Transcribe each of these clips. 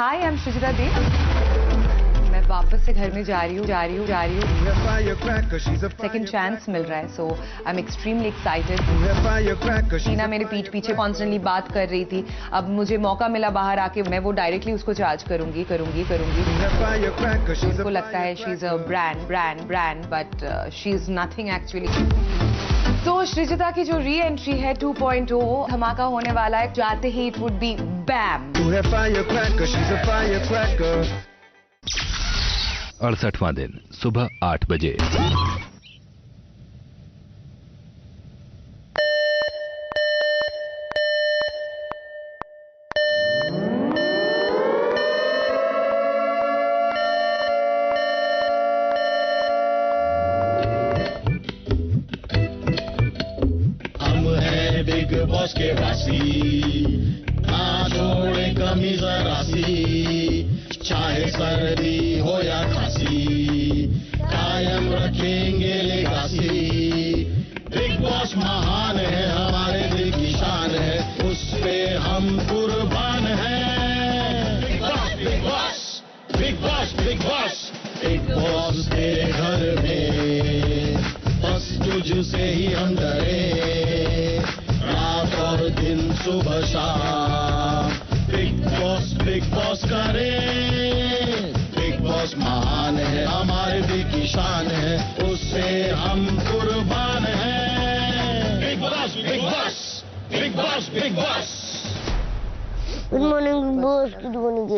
Hi, I am Sreejita दे। मैं वापस से घर में जा रही हूँ। सेकंड चांस मिल रहा है, सो आई एम एक्सट्रीमली एक्साइटेड। टीना मेरे पीठ पीछे कॉन्स्टेंटली बात कर रही थी, अब मुझे मौका मिला बाहर आके, मैं वो डायरेक्टली उसको चार्ज करूंगी। उनको लगता है she is a brand, but she is nothing actually. तो श्रीजिता की जो री एंट्री है 2.0 धमाका होने वाला है। जाते ही इट वुड बी बैम। 68वां दिन सुबह 8 बजे। बिग बॉस के वासी ना छोड़े कमी जरा सी, चाहे सर्दी हो या खांसी, कायम रखेंगे लेगासी। बिग बॉस महान है, हमारे दिल की शान है, उस पे हम कुर्बान हैं। Big boss big boss big boss big boss big boss तेरे घर में, बस तुझसे ही हम डरे, रात और दिन सुबह शाम। बिग बॉस करे, बिग बॉस महान है, हमारे दिल की शान है, उससे हम कुर्बान हैं। Big boss big boss big boss big boss. Good morning boss, good morning.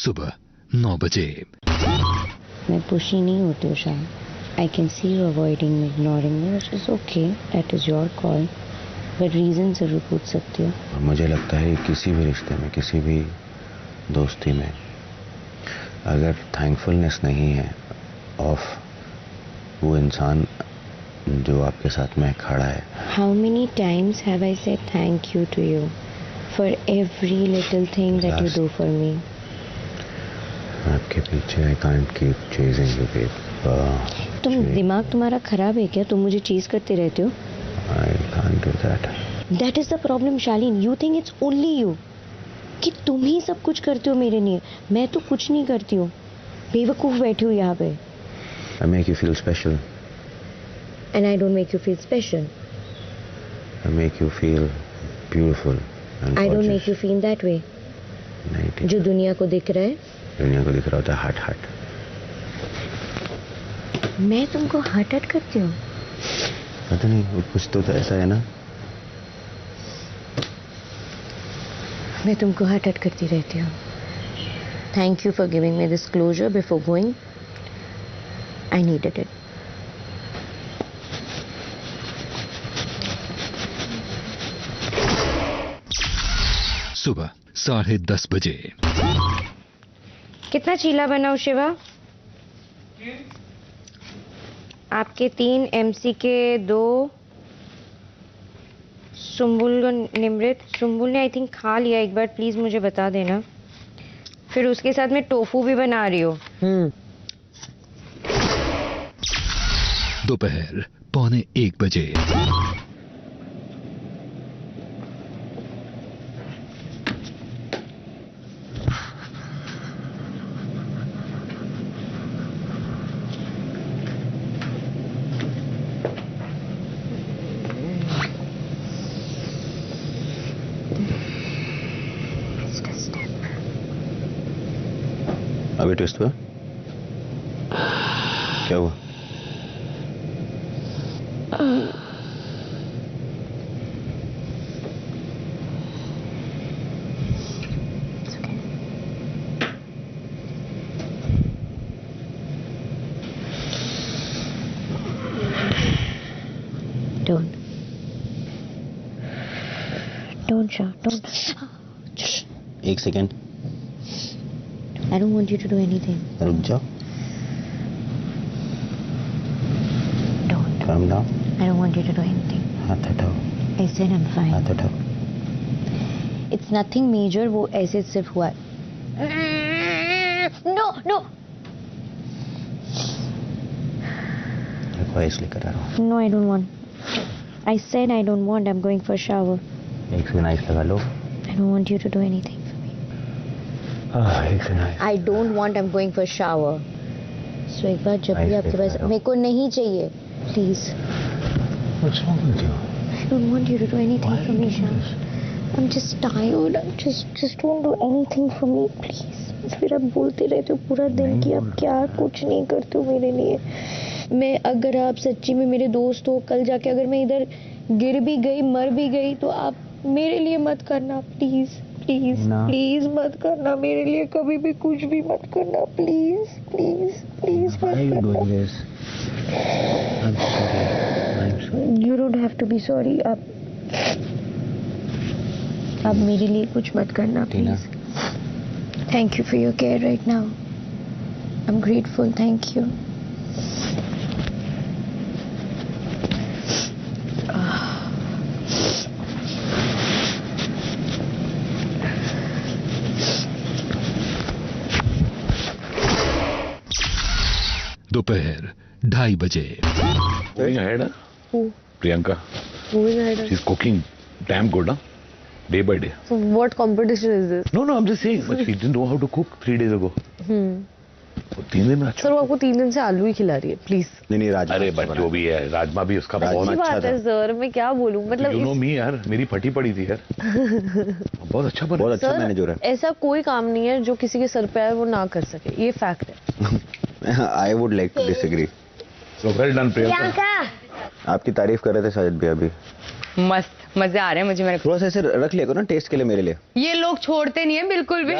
सुबह 9 बजे। मैं पुशी नहीं होती हूँ शाम। I can see you avoiding me, ignoring me, which is okay. That is your call. But reason जरूर पूछ सकती हो। मुझे लगता है किसी भी रिश्ते में, किसी भी दोस्ती में, अगर थैंकफुलनेस नहीं है ऑफ वो इंसान जो आपके साथ में खड़ा है। How many times have I said thank you to you for every little thing that you do for me? आपके पीछे I can't keep chasing you, babe. दिमाग तुम्हारा खराब है क्या? तुम मुझे चीज करते रहते हो। I can't do that. That is the problem, Shalin. You think it's only you. कि तुम ही सब कुछ करते हो मेरे लिए, मैं तो कुछ नहीं करती हूँ। बेवकूफ बैठी हूँ यहाँ पे। I make you feel special. And I don't make you feel special. I make you feel beautiful and I don't gorgeous. make you feel that way. नहीं ठीक। जो दुनिया को दिख रहा है। दुनिया को दिख रहा होता है हट हट। मैं तुमको हट हट करती हूँ? पता नहीं, कुछ तो ऐसा है ना। मैं तुमको हट हट करती रहती हूँ। Thank you for giving me this closure before going. I needed it. सुबह 10:30 बजे। कितना चीला बनाऊं शिवा? आपके 3 MC के 2 सुम्बुल निमृत। सुम्बुल ने आई थिंक खा लिया एक बार, प्लीज मुझे बता देना। फिर उसके साथ मैं टोफू भी बना रही हूँ। दोपहर 12:45 बजे। अभी ट्विस्ट हुआ? क्या हुआ? Don't shout. Don't. एक second. I don't want you to do anything. रुक जाओ। Don't. Calm down. I don't want you to do anything. हाथ हटाओ। I said I'm fine. हाथ हटाओ। It's nothing major. वो ऐसे सिर्फ हुआ। No, no. आइस लेकर आ रहा हूँ। No, I don't want. I said I don't want. I'm going for a shower. एक सेकेंड आइस लगा लो। I don't want you to do anything for me. It's nice. I don't want. I'm going for a shower. So एक बार जब भी आपके पास मेरे को नहीं चाहिए. Please. What's wrong with you? I don't want you to do anything for me, Sham. I'm just tired. I'm just don't do anything for me, please. फिर आप बोलते रहते हो पूरा दिन कि आप क्या कुछ नहीं करते हो मेरे लिए. मैं अगर आप सच्ची में मेरे दोस्त हो, कल जाके अगर मैं इधर गिर भी गई, मर भी गई, तो आप मेरे लिए मत करना, प्लीज प्लीज प्लीज मत करना मेरे लिए, कभी भी कुछ भी मत करना, प्लीज प्लीज प्लीज मत करना. I'm sorry. You don't have to be sorry. आप मेरे लिए कुछ मत करना, please. Thank you for your care right now. I'm grateful. Thank you. दोपहर 2:30 बजे. Going ahead, huh? Who? Priyanka. Who is ahead? She's cooking damn good, huh? Day by day. So what competition is this? No, I'm just saying. But she didn't know how to cook 3 days ago. 3 दिन में अच्छा. Sir वो आपको 3 दिन से आलू ही खिला रही है, प्लीज. नहीं राजमा. अरे बट जो भी है, राजमा भी उसका बहुत अच्छी अच्छा बात है सर, मैं क्या बोलूं, मतलब You know me यार, मेरी फटी पड़ी थी यार. बहुत अच्छा बना. बहुत अच्छा सर, मैनेजर है. ऐसा कोई काम नहीं है जो किसी के सर पे आए वो ना कर सके, ये फैक्ट है. I would like to disagree. So well done Priyanka. आपकी तारीफ कर रहे थे शायद भी अभी. मस्त मजे आ रहे हैं मुझे. मेरे थोड़ा सा ऐसे रख लिया करो ना टेस्ट के लिए मेरे लिए. ये लोग छोड़ते नहीं है बिल्कुल भी.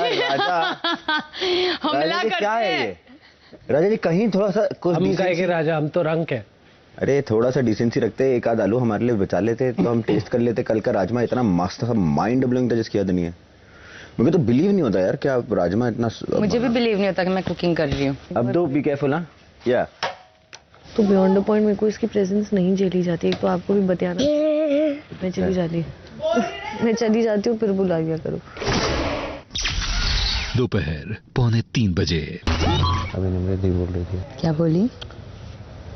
हमला करते क्या है हैं. ये? राजा जी कहीं थोड़ा सा कुछ हम कहे कि राजा हम तो रंग है. अरे थोड़ा सा डिसेंसी रखते, एक आध आलू हमारे लिए बचा लेते तो हम टेस्ट कर लेते. कल का राजमा इतना मस्त था, माइंड ब्लोइंग था जिसकी याद नहीं है. मुझे तो बिलीव नहीं होता यार कि आप राजमा इतना. मुझे भी बिलीव नहीं होता कि मैं कुकिंग कर रही हूँ. अब तो बी केयरफुल. हाँ या तो बियॉन्ड द पॉइंट मेरे को इसकी प्रेजेंस नहीं झेली जाती. एक तो आपको भी बताना. मैं चली जाती मैं चली जाती हूँ, फिर बुला लिया करो. दोपहर 2:45 बजे. अभी निमृति बोल रही थी. क्या बोली?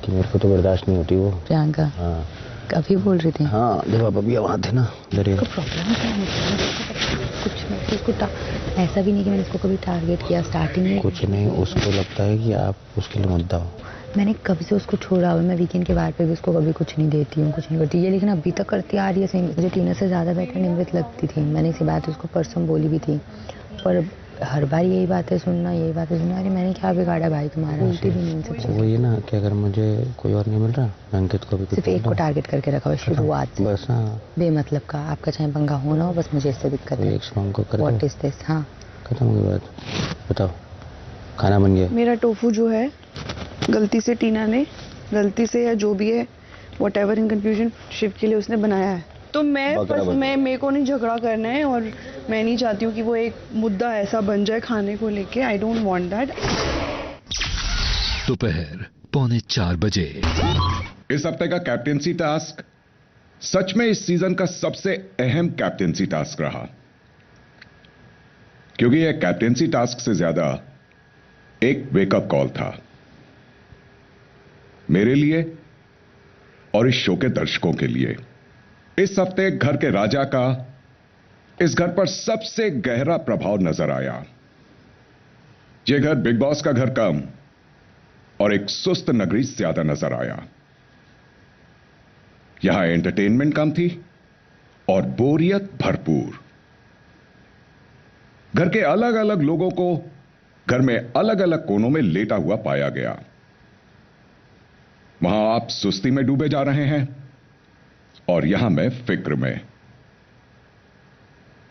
कि मेरे को तो बर्दाश्त नहीं होती वो. प्रियंका. हाँ कभी बोल रही थी. हाँ जब आप अभी वहाँ थे ना. प्रॉब्लम क्या है? कुछ नहीं उसको ऐसा भी नहीं कि मैंने इसको कभी टारगेट किया स्टार्टिंग में. कुछ नहीं, उसको लगता है कि आप उसके लिए मुद्दा हो. मैंने कब से उसको छोड़ा हुआ. मैं वीकेंड के बाद पे भी उसको कभी कुछ नहीं देती हूँ, कुछ नहीं करती ये, लेकिन अभी तक करती आ रही है. सही मुझे टीना से ज़्यादा बेटर निमृत लगती थी. मैंने इसी बात उसको परसों बोली भी थी, पर हर बार यही बातें सुनना, यही बातें सुनना. अरे मैंने क्या बिगाड़ा भाई तुम्हारा? उल्टी भी नहीं सबसे. वो ये ना कि अगर मुझे कोई और नहीं मिल रहा, अंकित को भी कुछ सिर्फ एक को टारगेट करके रखा हुआ शुरुआत से. बस. हाँ बेमतलब का आपका चाहे पंगा होना हो, बस मुझे इससे दिक्कत है. एक सॉन्ग को कर व्हाट इज दिस? हाँ खत्म हो गई बात. बताओ खाना बन गया. मेरा टोफू जो है गलती से टीना ने, गलती से या जो भी है, व्हाटएवर इन कंफ्यूजन, शिव के लिए उसने बनाया है. तो मैं मेरे को नहीं झगड़ा करना है, और मैं नहीं चाहती हूँ कि वो एक मुद्दा ऐसा बन जाए खाने को लेके. I don't want that. दोपहर 3:45 बजे. इस हफ्ते का कैप्टेंसी टास्क सच में इस सीजन का सबसे अहम कैप्टेंसी टास्क रहा, क्योंकि यह कैप्टेंसी टास्क से ज्यादा एक वेकअप कॉल था मेरे लिए और इस शो के दर्शकों के लिए. इस हफ्ते घर के राजा का इस घर पर सबसे गहरा प्रभाव नजर आया. यह घर बिग बॉस का घर कम और एक सुस्त नगरी ज्यादा नजर आया. यहां एंटरटेनमेंट कम थी और बोरियत भरपूर. घर के अलग अलग लोगों को घर में अलग अलग कोनों में लेटा हुआ पाया गया. वहां आप सुस्ती में डूबे जा रहे हैं और यहां मैं फिक्र में.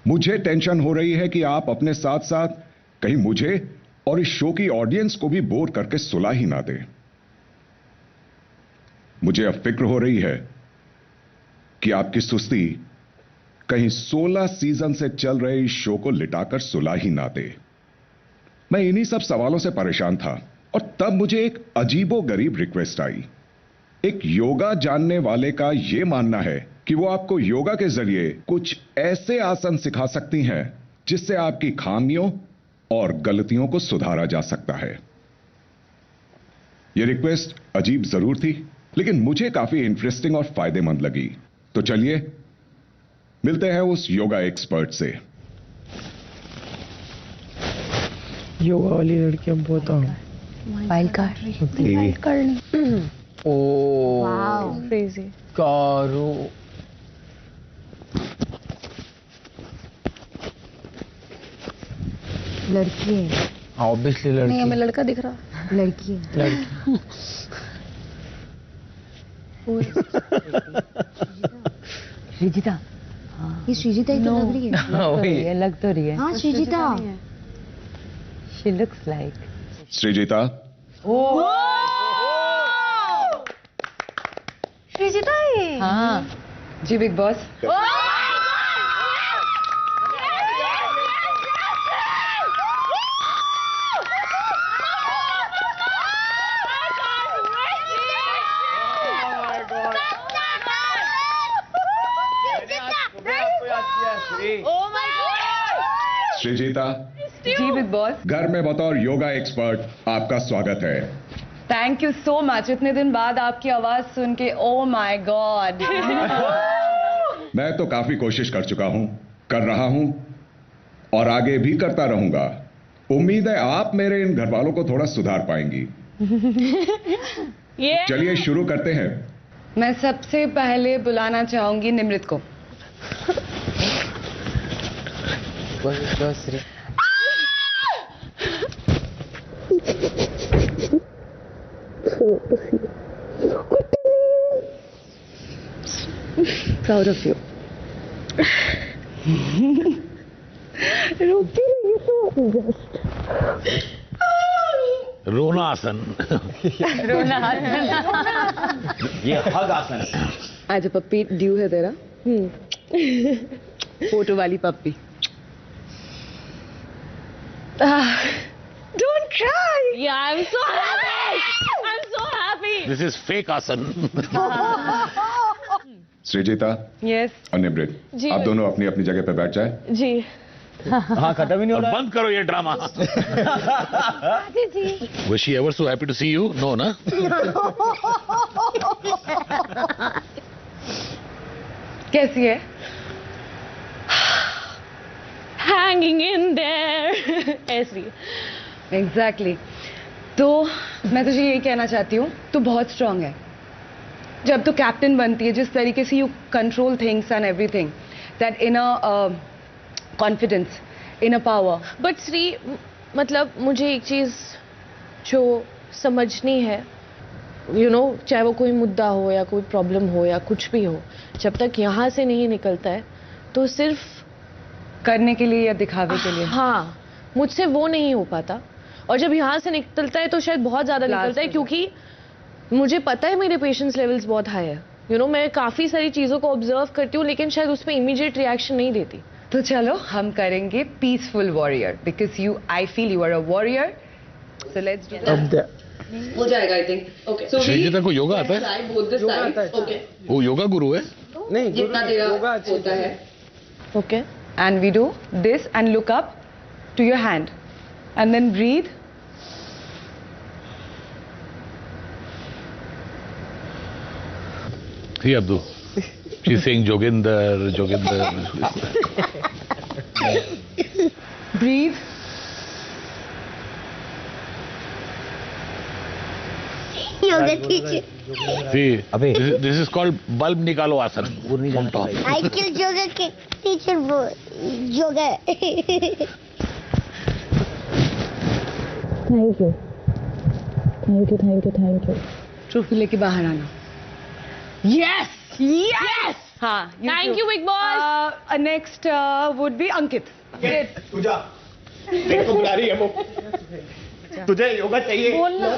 मुझे टेंशन हो रही है कि आप अपने साथ साथ कहीं मुझे और इस शो की ऑडियंस को भी बोर करके सुला ही ना दें. मुझे अब फिक्र हो रही है कि आपकी सुस्ती कहीं 16 सीजन से चल रहे इस शो को लिटाकर सुला ही ना दे. मैं इन्हीं सब सवालों से परेशान था और तब मुझे एक अजीबोगरीब रिक्वेस्ट आई. एक योगा जानने वाले का यह मानना है कि वो आपको योगा के जरिए कुछ ऐसे आसन सिखा सकती हैं जिससे आपकी खामियों और गलतियों को सुधारा जा सकता है. यह रिक्वेस्ट अजीब जरूर थी, लेकिन मुझे काफी इंटरेस्टिंग और फायदेमंद लगी. तो चलिए मिलते हैं उस योगा एक्सपर्ट से. योगा वाली लड़की हम बहुत वाइल्ड कार्ड। वाइल्ड कार्ड नहीं। Oh crazy. कारो लड़की है। ऑब्वियसली नहीं लड़की। हमें लड़का दिख रहा। लड़की है। लड़की। श्रीजिता। ये श्रीजिता ही तो लग रही है। लग तो रही है। हाँ Sreejita. She looks like. Sreejita, Sreejita है। हाँ जी बिग बॉस। श्रीजिता, जी बिग बॉस। घर में बतौर योगा एक्सपर्ट आपका स्वागत है। Thank you so much. इतने दिन बाद आपकी आवाज सुन के ओ माय गॉड। मैं तो काफी कोशिश कर चुका हूं, कर रहा हूं और आगे भी करता रहूंगा। उम्मीद है आप मेरे इन घर वालों को थोड़ा सुधार पाएंगी। चलिए शुरू करते हैं। मैं सबसे पहले बुलाना चाहूंगी निमृत को। Proud of you. रोती रही तो जस्ट रोना आसन। रोना। ये हग आसन है। आज पप्पी ड्यू है तेरा। फोटो वाली पप्पी। Don't cry. Yeah, I'm so happy. I'm so happy. This is fake आसन। श्रीजिता यस। और निमृत, जी आप दोनों अपनी अपनी जगह पर बैठ जाए। जी। हाँ खत्म ही नहीं हो रहा। बंद करो ये drama. Was she ever so happy to see you? No, ना? कैसी है? Hanging in there. ऐसी। एग्जैक्टली। तो मैं तुझे यही कहना चाहती हूँ, तू बहुत स्ट्रांग है। जब तू कैप्टन बनती है, जिस तरीके से you control things and everything, that in a confidence, in a power. But Shri, मतलब मुझे एक चीज जो समझनी है, चाहे वो कोई मुद्दा हो या कोई प्रॉब्लम हो या कुछ भी हो, जब तक यहाँ से नहीं निकलता है तो सिर्फ करने के लिए या दिखावे के लिए। हाँ, मुझसे वो नहीं हो पाता। और जब यहाँ से निकलता है तो शायद बहुत ज्यादा निकलता है, क्योंकि मुझे पता है मेरे पेशेंस लेवल्स बहुत हाई है। मैं काफी सारी चीजों को ऑब्जर्व करती हूँ, लेकिन शायद उसमें इमीडिएट रिएक्शन नहीं देती। तो चलो हम करेंगे peaceful warrior, because I feel you are a warrior. So let's do हो जाएगा I think. Okay, so Shrijita को योगा आता है? योगा आता है। ओके, वो योगा गुरु है? नहीं, जितना तेरा होता है। Okay, and we do this and look up to your hand and then breathe. See Abdu, she's saying Joginder, Joginder. Breathe. Yoga teacher. See, this is called bulb nikalo asan from top. I killed yoga teacher for yoga. Thank you, thank you, thank you, thank you. Trophy लेके बाहर आना। Yes yes. हाँ, thank you Bigg Boss. Next would be Ankit. तू जा, देख तो बुला रही है वो। तुझे योगा चाहिए? बोलना।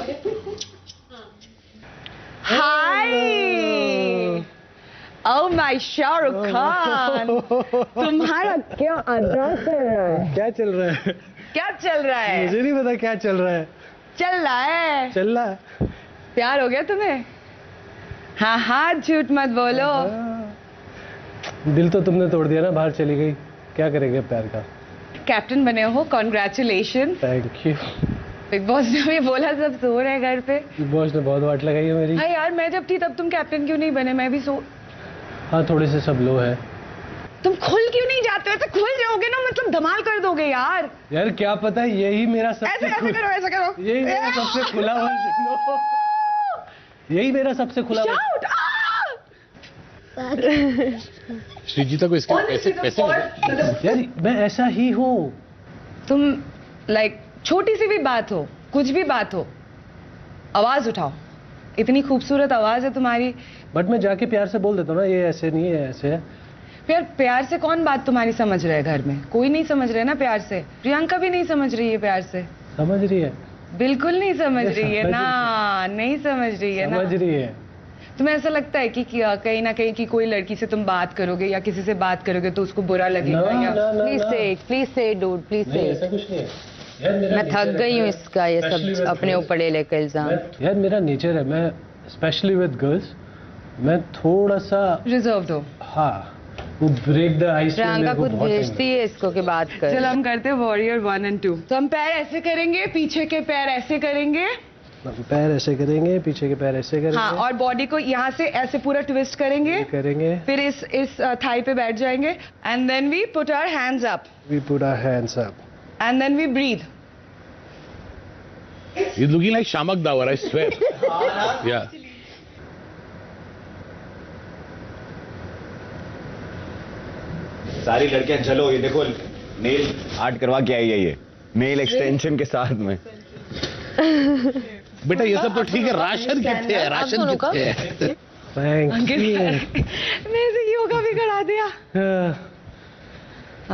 हाय, ओह माय शाहरुख खान, तुम्हारा क्या अंदाज चल रहा है? क्या चल रहा है? क्या चल रहा है? मुझे नहीं पता क्या चल रहा है। चल रहा है, चल रहा है। प्यार हो गया तुम्हें? हाँ हाँ, झूठ मत बोलो। दिल तो तुमने तोड़ दिया ना, बाहर चली गई। क्या करेंगे प्यार का? कैप्टन बने हो, congratulation. Thank you. Bigg boss ने भी बोला सब सो रहे हैं घर पे। बिग बॉस ने बहुत वाट लगाई है मेरी। हाँ यार, मैं जब थी तब तुम कैप्टन क्यों नहीं बने? मैं भी सो। हाँ, थोड़े से सब लो है। तुम खुल क्यों नहीं जाते हो? ऐसे खुल जाओगे ना मतलब धमाल कर दोगे यार। यार क्या पता यही मेरा ऐसे सबसे ऐसे करो, ऐसे करो। यही मेरा सबसे खुला वर्जन हो। यही मेरा सबसे खुला Shout! श्रीजीता को इसके पैसे पैसे यार मैं ऐसा ही हूँ। तुम लाइक छोटी सी भी बात हो, कुछ भी बात हो, आवाज उठाओ। इतनी खूबसूरत आवाज है तुम्हारी। बट मैं जाके प्यार से बोल देता हूँ ना, ये ऐसे नहीं है, ऐसे है। फिर प्यार से कौन बात तुम्हारी समझ रहा है घर में? कोई नहीं समझ रहा है ना प्यार से। प्रियंका भी नहीं समझ रही है प्यार से। समझ रही है? बिल्कुल नहीं समझ रही है ना, नहीं समझ रही है ना। समझ रही है। तुम्हें ऐसा लगता है कि कहीं ना कहीं कि कोई लड़की से तुम बात करोगे या किसी से बात करोगे तो उसको बुरा लगेगा? या प्लीज से डूड, प्लीज से। ऐसा कुछ नहीं है। मैं थक गई हूँ इसका ये सब अपने ऊपर ले लेकर इल्जाम। यार मेरा नेचर है, मैं स्पेशली विद गर्ल्स मैं थोड़ा सा रिजर्व दो। हाँ, वो ब्रेक द आइस। प्रियंका कुछ भेजती है इसको कि बात कर। चलो हम करते हैं वॉरियर 1 और 2। तो हम पैर ऐसे करेंगे, पीछे के पैर ऐसे करेंगे, पैर ऐसे करेंगे, पीछे के पैर ऐसे करेंगे। हाँ, और बॉडी को यहाँ से ऐसे पूरा ट्विस्ट करेंगे। फिर इस थाई पे बैठ जाएंगे and then we put our hands up. We put our hands up and then we breathe. He's looking like Shamak Dawar, I swear. Yeah. सारी लड़कियां चलो, ये देखो नेल आर्ट करवा के आई है, ये नेल एक्सटेंशन के साथ में। बेटा ये सब तो ठीक है, राशन कितने है? राशन कितने है? Thank you. मेरे योगा भी करा दिया।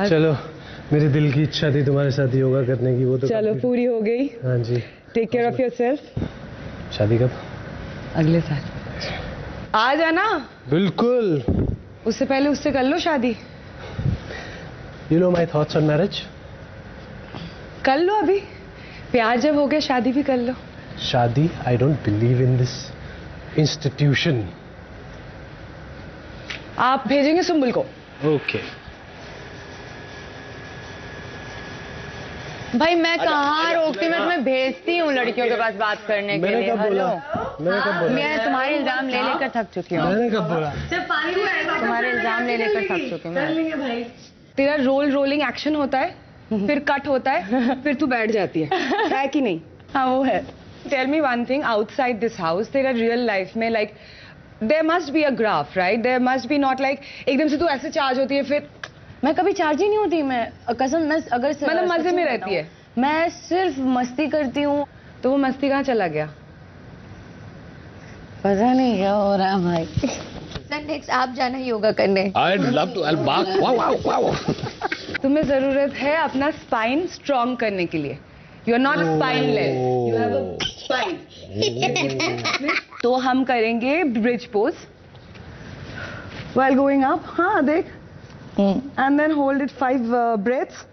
चलो, मेरे दिल की इच्छा थी तुम्हारे साथ योगा करने की, वो तो चलो पूरी हो गई। हाँ जी। Take care of yourself. शादी कब? अगले साल। आ जाना। बिल्कुल। उससे पहले उससे कर लो शादी। You know my thoughts on marriage? कर लो अभी, प्यार जब हो गया शादी भी कर लो। शादी? I don't believe in this institution. आप भेजेंगे सुम्बुल को। Okay. भाई मैं कहाँ रोकती, मैं तुम्हें भेजती हूँ लड़कियों के पास बात करने के लिए। हेलो, मैं तुम्हारे इल्जाम ले लेकर थक चुकी हूँ। मैंने कब बोला? तुम्हारे इल्जाम ले लेकर थक चुकी हूँ। तेरा रोलिंग एक्शन होता है, फिर कट होता है, फिर तू बैठ जाती है कि नहीं? हाँ वो है। Tell me one thing, outside this house तेरा रियल लाइफ में like there must be a graph, right? There must be not like एकदम से तू ऐसे चार्ज होती है फिर। मैं कभी चार्ज ही नहीं होती, मैं कसम, मैं अगर मतलब मजे में रहती है। मैं सिर्फ मस्ती करती हूँ। तो वो मस्ती कहाँ चला गया? पता नहीं क्या हो रहा है भाई। नेक्स्ट आप जाना योगा करने। I'd love to. I'll bark. Wow. तुम्हें जरूरत है अपना स्पाइन स्ट्रॉन्ग करने के लिए। You are not spineless, you have a spine. तो हम करेंगे bridge pose while going up। हाँ देख, and then hold it 5 breaths।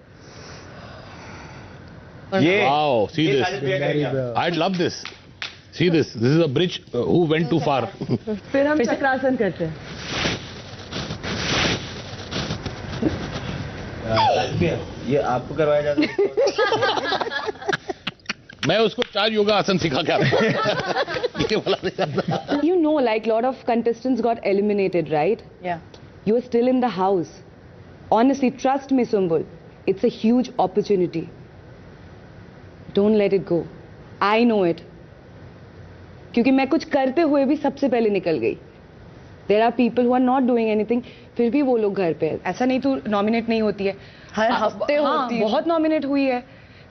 Wow, see this. I'd love this. See this. This is a bridge who went too far. फिर हम चक्रासन करते हैं। ये आपको करवाया जाता है? मैं उसको 4 योगा आसन सिखा के आता हूँ। ये वाला नहीं करता। You know, like lot of contestants got eliminated, right? Yeah. You are still in the house. Honestly, trust me, Sumbul. It's a huge opportunity. Don't let it go. I know it. क्योंकि मैं कुछ करते हुए भी सबसे पहले निकल गई। There are people who are not doing anything, फिर भी वो लोग घर पे है। ऐसा नहीं तू नॉमिनेट नहीं होती है, हर हफ्ते होती है। बहुत नॉमिनेट हुई है,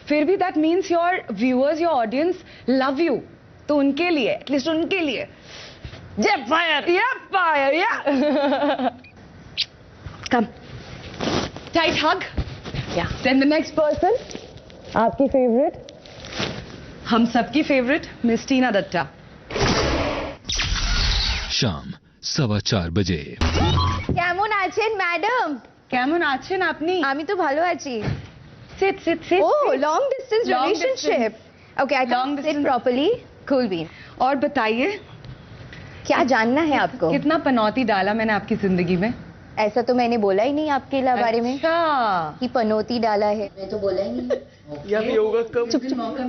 फिर भी that means your viewers, your audience love you। तो उनके लिए, एटलीस्ट उनके लिए Jab fire! Yeah, fire! Yeah! Come. Tight hug. Yeah. Then the next person. आपकी favorite? हम सबकी favorite, Miss Tina Datta. शाम 4:15 बजे। কেমন আছেন ম্যাডাম? কেমন আছেন আপনি? আমি তো ভালো আছি। Sit. Oh, long distance relationship. Okay, I can sit properly. Cool bean. और बताइए, क्या जानना है आपको? कितना पनौती डाला मैंने आपकी जिंदगी में? ऐसा तो मैंने बोला ही नहीं आपके बारे में अच्छा कि पनौती डाला है, मैं तो बोला ही नहीं।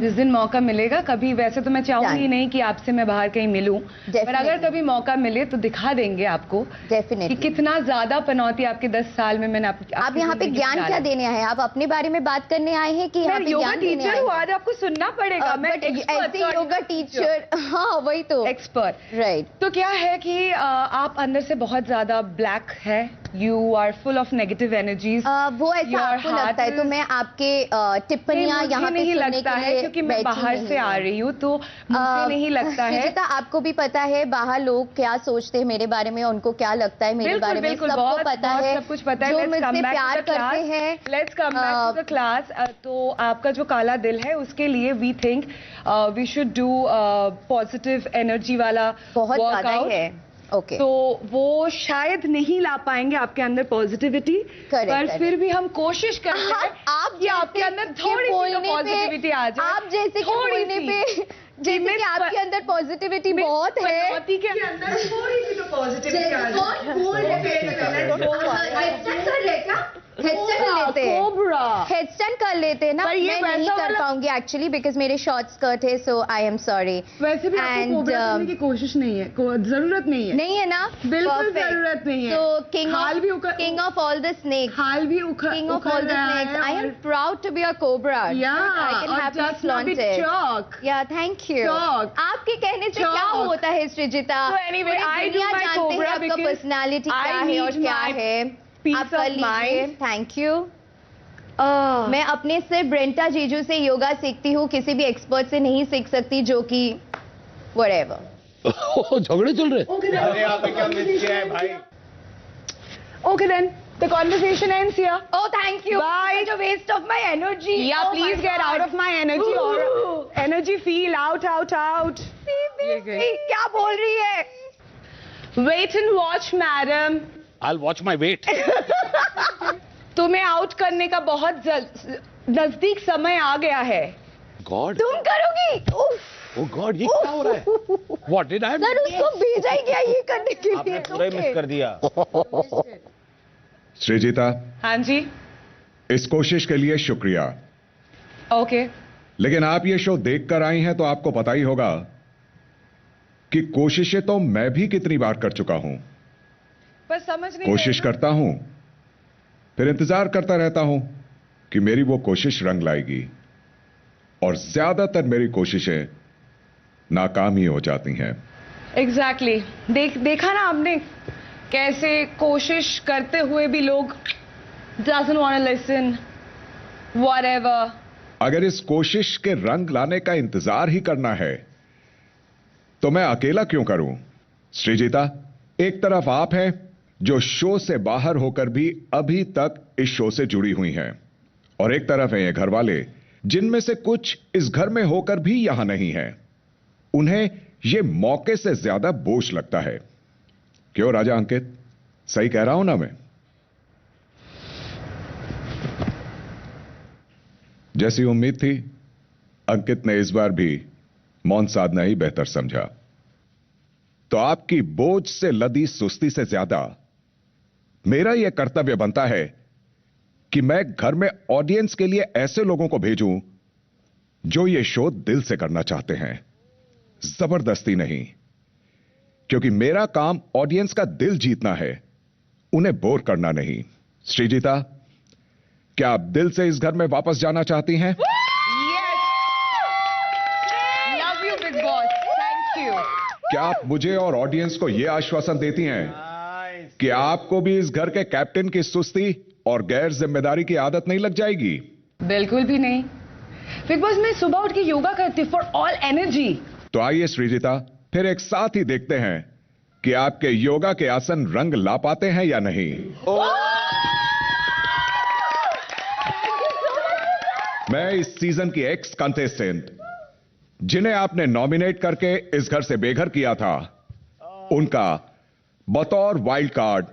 जिस दिन मौका मिलेगा कभी, वैसे तो मैं चाहूंगी नहीं कि आपसे मैं बाहर कहीं मिलूं, पर अगर कभी मौका मिले तो दिखा देंगे आपको डेफिनेटली कि कितना ज्यादा पनौती आपके 10 साल में मैंने आप यहाँ पे ज्ञान क्या देने आए हैं? आप अपने बारे में बात करने आए हैं कि यहाँ पे योगा ज्ञान देने टीचर आए हूँ, हैं? आज आपको सुनना पड़ेगा। मैं ऐसे योगा टीचर, हाँ वही तो एक्सपर्ट, राइट। तो क्या है कि आप अंदर से बहुत ज्यादा ब्लैक है, you are full of negative energies. वो ऐसा आपको लगता है तो मैं आपके टिप्पणियां यहाँ पे नहीं लगता है क्योंकि मैं बाहर से आ रही हूँ, तो मुझे नहीं लगता है। श्रीजिता, आपको भी पता है बाहर लोग क्या सोचते हैं मेरे बारे में, उनको क्या लगता है मेरे बारे में, सबको पता है, सब कुछ पता है। जो मुझसे प्यार करते हैं। Let's come back to the class. तो आपका जो काला दिल है उसके लिए we think we should do positive energy वाला बहुत ज्यादा है। ओके, तो वो शायद नहीं ला पाएंगे आपके अंदर पॉजिटिविटी, पर फिर भी हम कोशिश करते हैं आप कि आपके अंदर थोड़ी सी पॉजिटिविटी आ जाए। आप जैसे कि बोलने पे जैसे कि आपके अंदर पॉजिटिविटी बहुत है, के अंदर थोड़ी सी तो पॉजिटिविटी आ जाए। हेडस्टैंड कर लेते हैं ना, मैं नहीं कर पाऊंगी एक्चुअली बिकॉज मेरे शॉर्ट स्कर्ट है, सो आई एम सॉरी। वैसे भी आपको कोबरा करने की कोशिश नहीं है, जरूरत नहीं है। नहीं है ना, बिल्कुल जरूरत नहीं है। तो king of all the snakes, हाल भी king of all the snakes, I am proud to be a cobra. I can happily flaunt it. Yeah thank you. आपके कहने से क्या होता है श्रीजिता? एनीवे, आई दुनिया जानते हैं आपका पर्सनालिटी क्या है और क्या है। आप कर लीजिए, थैंक यू। मैं अपने सिर्फ ब्रेंटा जीजू से योगा सीखती हूँ, किसी भी एक्सपर्ट से नहीं सीख सकती, जो कि व्हाटएवर। झगड़े चल रहे। अरे आपने क्या मिस किया है भाई? Okay then, the conversation ends here. Oh, thank you. Bye. Such a waste of my energy. Yeah, please get out of my energy or energy feel out. क्या बोल रही है? Wait and watch, madam. I'll watch my weight. तुम्हें out करने का बहुत नजदीक समय आ गया है। God. तुम करोगी? Oh God, ये क्या हो रहा है? What did I? सर उसको भेजा ही क्या ये करने के लिए? आपने पूरा ही मिस कर दिया। श्रीजिता, हाँ जी। इस कोशिश के लिए शुक्रिया। ओके। लेकिन आप ये शो देखकर आई हैं तो आपको पता ही होगा कि कोशिशें तो मैं भी कितनी बार कर चुका हूं। पर समझ नहीं कोशिश करता हूं, फिर इंतजार करता रहता हूं कि मेरी वो कोशिश रंग लाएगी, और ज्यादातर मेरी कोशिशें नाकाम ही हो जाती हैं। एग्जैक्टली। देखा ना आपने कैसे कोशिश करते हुए भी लोग doesn't want to listen, whatever. अगर इस कोशिश के रंग लाने का इंतजार ही करना है तो मैं अकेला क्यों करूं? श्रीजिता, एक तरफ आप हैं जो शो से बाहर होकर भी अभी तक इस शो से जुड़ी हुई हैं, और एक तरफ है ये घर वाले जिनमें से कुछ इस घर में होकर भी यहां नहीं हैं। उन्हें ये मौके से ज्यादा बोझ लगता है। क्यों राजा अंकित, सही कह रहा हूं ना मैं? जैसी उम्मीद थी, अंकित ने इस बार भी मौन साधना ही बेहतर समझा। तो आपकी बोझ से लदी सुस्ती से ज्यादा मेरा यह कर्तव्य बनता है कि मैं घर में ऑडियंस के लिए ऐसे लोगों को भेजूं जो ये शो दिल से करना चाहते हैं, जबरदस्ती नहीं। क्योंकि मेरा काम ऑडियंस का दिल जीतना है, उन्हें बोर करना नहीं। श्रीजिता, क्या आप दिल से इस घर में वापस जाना चाहती हैं? Love you, Big Boss. Thank you. क्या आप मुझे और ऑडियंस को यह आश्वासन देती हैं कि आपको भी इस घर के कैप्टन की सुस्ती और गैर जिम्मेदारी की आदत नहीं लग जाएगी? बिल्कुल भी नहीं। बिग बॉस, मैं सुबह उठ के योगा करती फॉर ऑल एनर्जी। तो आइए श्रीजिता, फिर एक साथ ही देखते हैं कि आपके योगा के आसन रंग ला पाते हैं या नहीं। मैं इस सीजन की एक्स कंटेस्टेंट जिन्हें आपने नॉमिनेट करके इस घर से बेघर किया था, उनका बतौर वाइल्ड कार्ड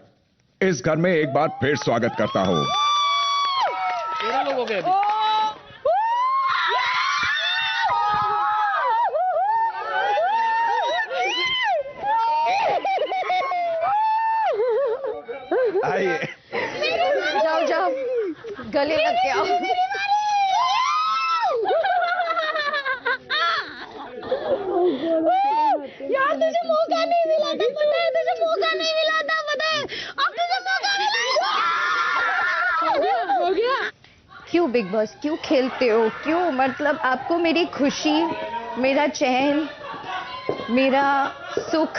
इस घर में एक बार फिर स्वागत करता हूं। 13 लोग हो गए अभी। आई चलिए रखे आओ। यार तुझे मौका नहीं मिला था, पता है तुझे मौका नहीं मिला था, पता है अब तुझे मौका मिला। हो गया। क्यों बिग बॉस, क्यों खेलते हो, क्यों? मतलब आपको मेरी खुशी, मेरा चैन, मेरा सुख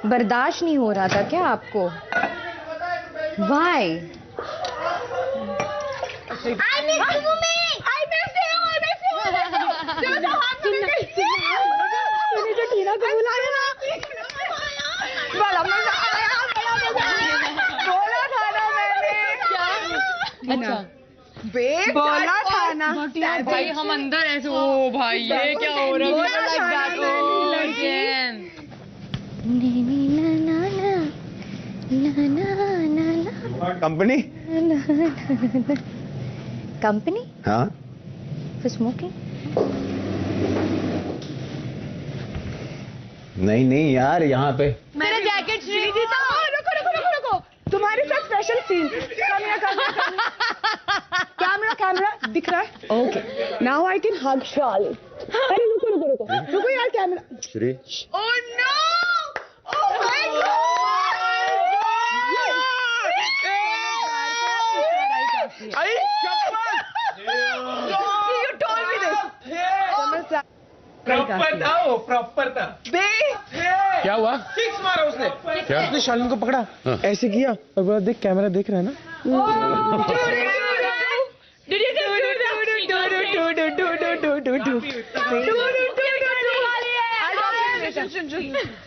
बर्दाश्त नहीं हो रहा था क्या आपको? Why? तूने जो टीना को बुलाया ना, बड़ा मजा आया, बड़ा मजा आया। बोला था ना मैंने। क्या? अच्छा बोला था ना भाई हम अंदर ऐसे, ओ भाई ये क्या हो रहा है? कंपनी कंपनी हाँ फॉर स्मोकिंग? नहीं नहीं यार यहाँ पे मेरा जैकेट श्रीजी था। रुको रुको रुको रुको, तुम्हारे साथ स्पेशल सीन। कैमरा कैमरा दिख रहा है? Okay, now I can hug Shali. अरे रुको रुको रुको रुको यार, camera. Shri oh no, oh my god. I you told me this. Proper था वो, प्रॉपर था। क्या हुआ? सिक्स मारा उसने। क्या? उसने शालीन को पकड़ा, ऐसे किया और बोला देख कैमरा देख रहा है ना।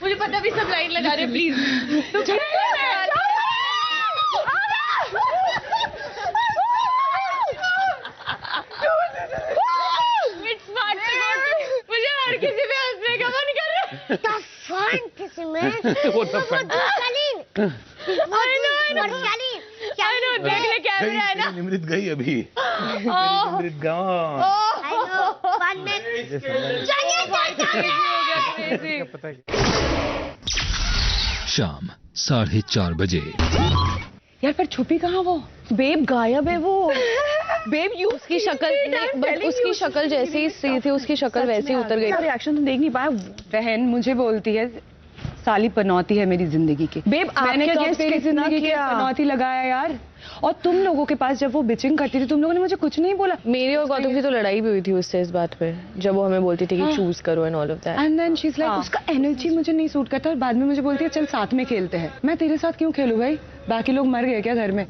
मुझे पता भी सब लाइन लगा रहे, प्लीज। मुझे हर किसी पे हंसने का मन कर रहा है। किसी में वो तो फैन। देख ले कैमरा है ना। निमृत गई अभी। निमृत गॉन। शाम 4:30 बजे। यार पर छुपी कहाँ वो? बेब गायब है वो। बेब यू उसकी शक्ल उसकी शक्ल जैसी ही सी थी, उसकी शक्ल वैसी उतर गई। रिएक्शन तो देख नहीं पाया। बहन मुझे बोलती है साली पनौती है मेरी जिंदगी की। बेब मैंने आपके कब अगेंस्ट तेरी कितना जिंदगी की किया? पनौती लगाया यार। और तुम लोगों के पास जब वो बिचिंग करती थी तुम लोगों ने मुझे कुछ नहीं बोला। मेरी और गौतम की तो लड़ाई भी हुई थी उससे इस बात पे, जब वो हमें बोलती थी कि चूज करो and all of that. And then she is like उसका एनर्जी मुझे नहीं सूट करता और बाद में मुझे बोलती है चल साथ में खेलते हैं। मैं तेरे साथ क्यों खेलूं भाई? बाकी लोग मर गए क्या घर में?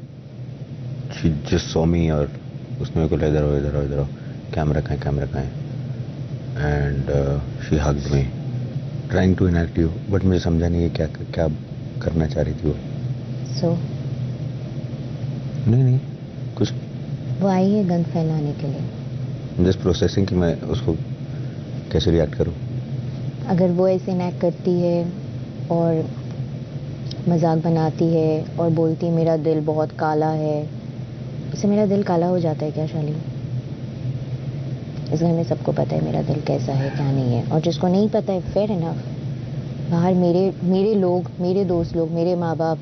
शी जस्ट सॉ मी और उसने मेरे को इधर हो इधर हो इधर हो, कैमरा कहाँ and she hugged me trying to enact you, but मुझे समझा नहीं है क्या क्या करना चाह रही थी वो। सो नहीं कुछ वो आई है गन फैलाने के लिए। जस्ट प्रोसेसिंग कि मैं उसको कैसे रिएक्ट करूं। अगर वो ऐसे इनैक्ट करती है और मजाक बनाती है और बोलती है मेरा दिल बहुत काला है, इससे मेरा दिल काला हो जाता है क्या शाली? इस घर में सबको पता है मेरा दिल कैसा है क्या नहीं है, और जिसको नहीं पता है फेयर इनफ। बाहर मेरे लोग, मेरे दोस्त लोग, मेरे माँ बाप,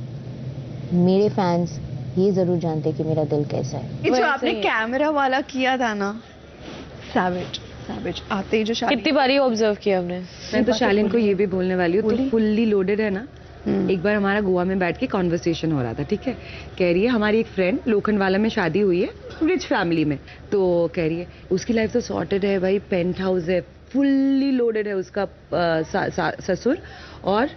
मेरे फैंस ये जरूर जानते हैं कि मेरा दिल कैसा है। ये जो आपने कैमरा वाला किया था ना, सैवेज आते ही जो शालीन। कितनी बारी ऑब्जर्व किया हमने। मैं तो शालीन को ये भी बोलने वाली हूँ, तो फुल्ली लोडेड है ना। एक बार हमारा गोवा में बैठ के कॉन्वर्सेशन हो रहा था, ठीक है। कह रही है हमारी एक फ्रेंड लोखंडवाला में शादी हुई है, रिच फैमिली में, तो कह रही है उसकी लाइफ तो सॉर्टेड है भाई, पेंट हाउस है, फुल्ली लोडेड है उसका ससुर और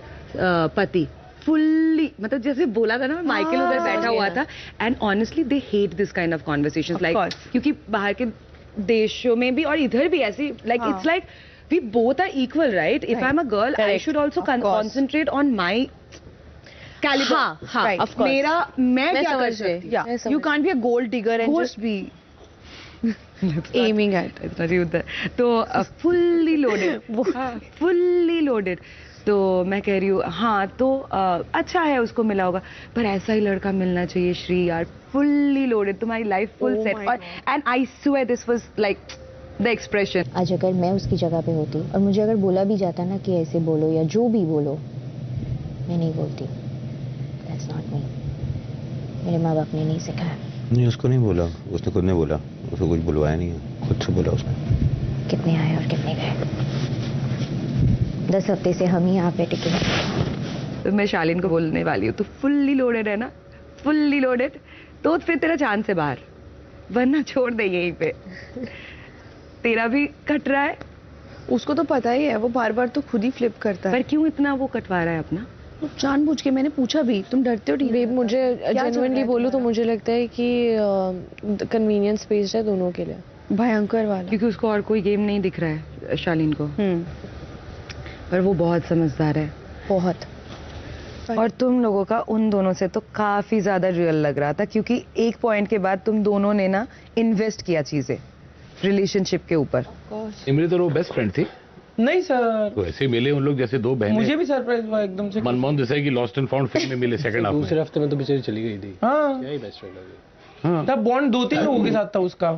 पति, फुल्ली, मतलब जैसे बोला था ना, माइकल उधर बैठा हुआ था। And honestly they hate this kind of conversations, like क्योंकि बाहर के देशों में भी और इधर भी ऐसी, like it's like we both are equal, right? If I'm a girl, I should also concentrate on my caliber. हाँ, of course. मैं क्या कर सकती? Yeah, you can't be a gold digger and just be aiming at it. तो fully loaded, fully loaded. तो मैं कह रही हूँ हाँ तो अच्छा है उसको मिला होगा, पर ऐसा ही लड़का मिलना चाहिए श्री यार, fully loaded, तुम्हारी लाइफ फुल सेट। और and I swear this was like the expression. आज अगर मैं उसकी जगह पे होती और मुझे अगर बोला भी जाता ना कि ऐसे बोलो या जो भी बोलो, मैं नहीं बोलती। That's not me. मेरे माँ बाप ने नहीं सिखाया। नहीं, उसको नहीं बोला, उसने खुद नहीं बोला, उसको कुछ बुलवाया नहीं है, खुद से बोला उसने। कितने आए और कितने गए? 10 हफ्ते से हम ही यहाँ पे टिके हैं। तो मैं शालीन को बोलने वाली हूँ, तो फुल्ली लोडेड है ना, फुल्ली लोडेड, तो फिर तेरा चांस है बाहर, वरना छोड़ दे यहीं पे। तेरा भी कट रहा है, उसको तो पता ही है, वो बार बार तो खुद ही फ्लिप करता है। पर क्यों इतना वो कटवा रहा है अपना? जानबूझ के। मैंने पूछा भी, तुम डरते हो? बेब, मुझे जेन्युइनली बोलूं तो मुझे लगता है कि कन्वीनियंस बेस्ड है दोनों के लिए, भयंकर वाला। क्योंकि उसको और कोई गेम नहीं दिख रहा है शालीन को। पर वो बहुत समझदार है, बहुत। और तुम लोगों का उन दोनों से तो काफी ज्यादा रियल लग रहा था, क्योंकि एक पॉइंट के बाद तुम दोनों ने ना इन्वेस्ट किया चीजें रिलेशनशिप के ऊपर। इमली तो वो बेस्ट फ्रेंड थी। नहीं सर, तो ऐसे मिले उन लोग जैसे दो बहनें। मुझे भी सरप्राइज हुआ एकदम से। मनमोहन देसाई की लॉस्ट एंड फाउंड फिल्म में मिले सेकंड हाफ में। दूसरे हफ्ते में तो बेचारी चली गई थी। हाँ, क्या ही बेस्ट फ्रेंड होगी। हाँ, तब बॉन्ड 2-3 लोगों के साथ था उसका।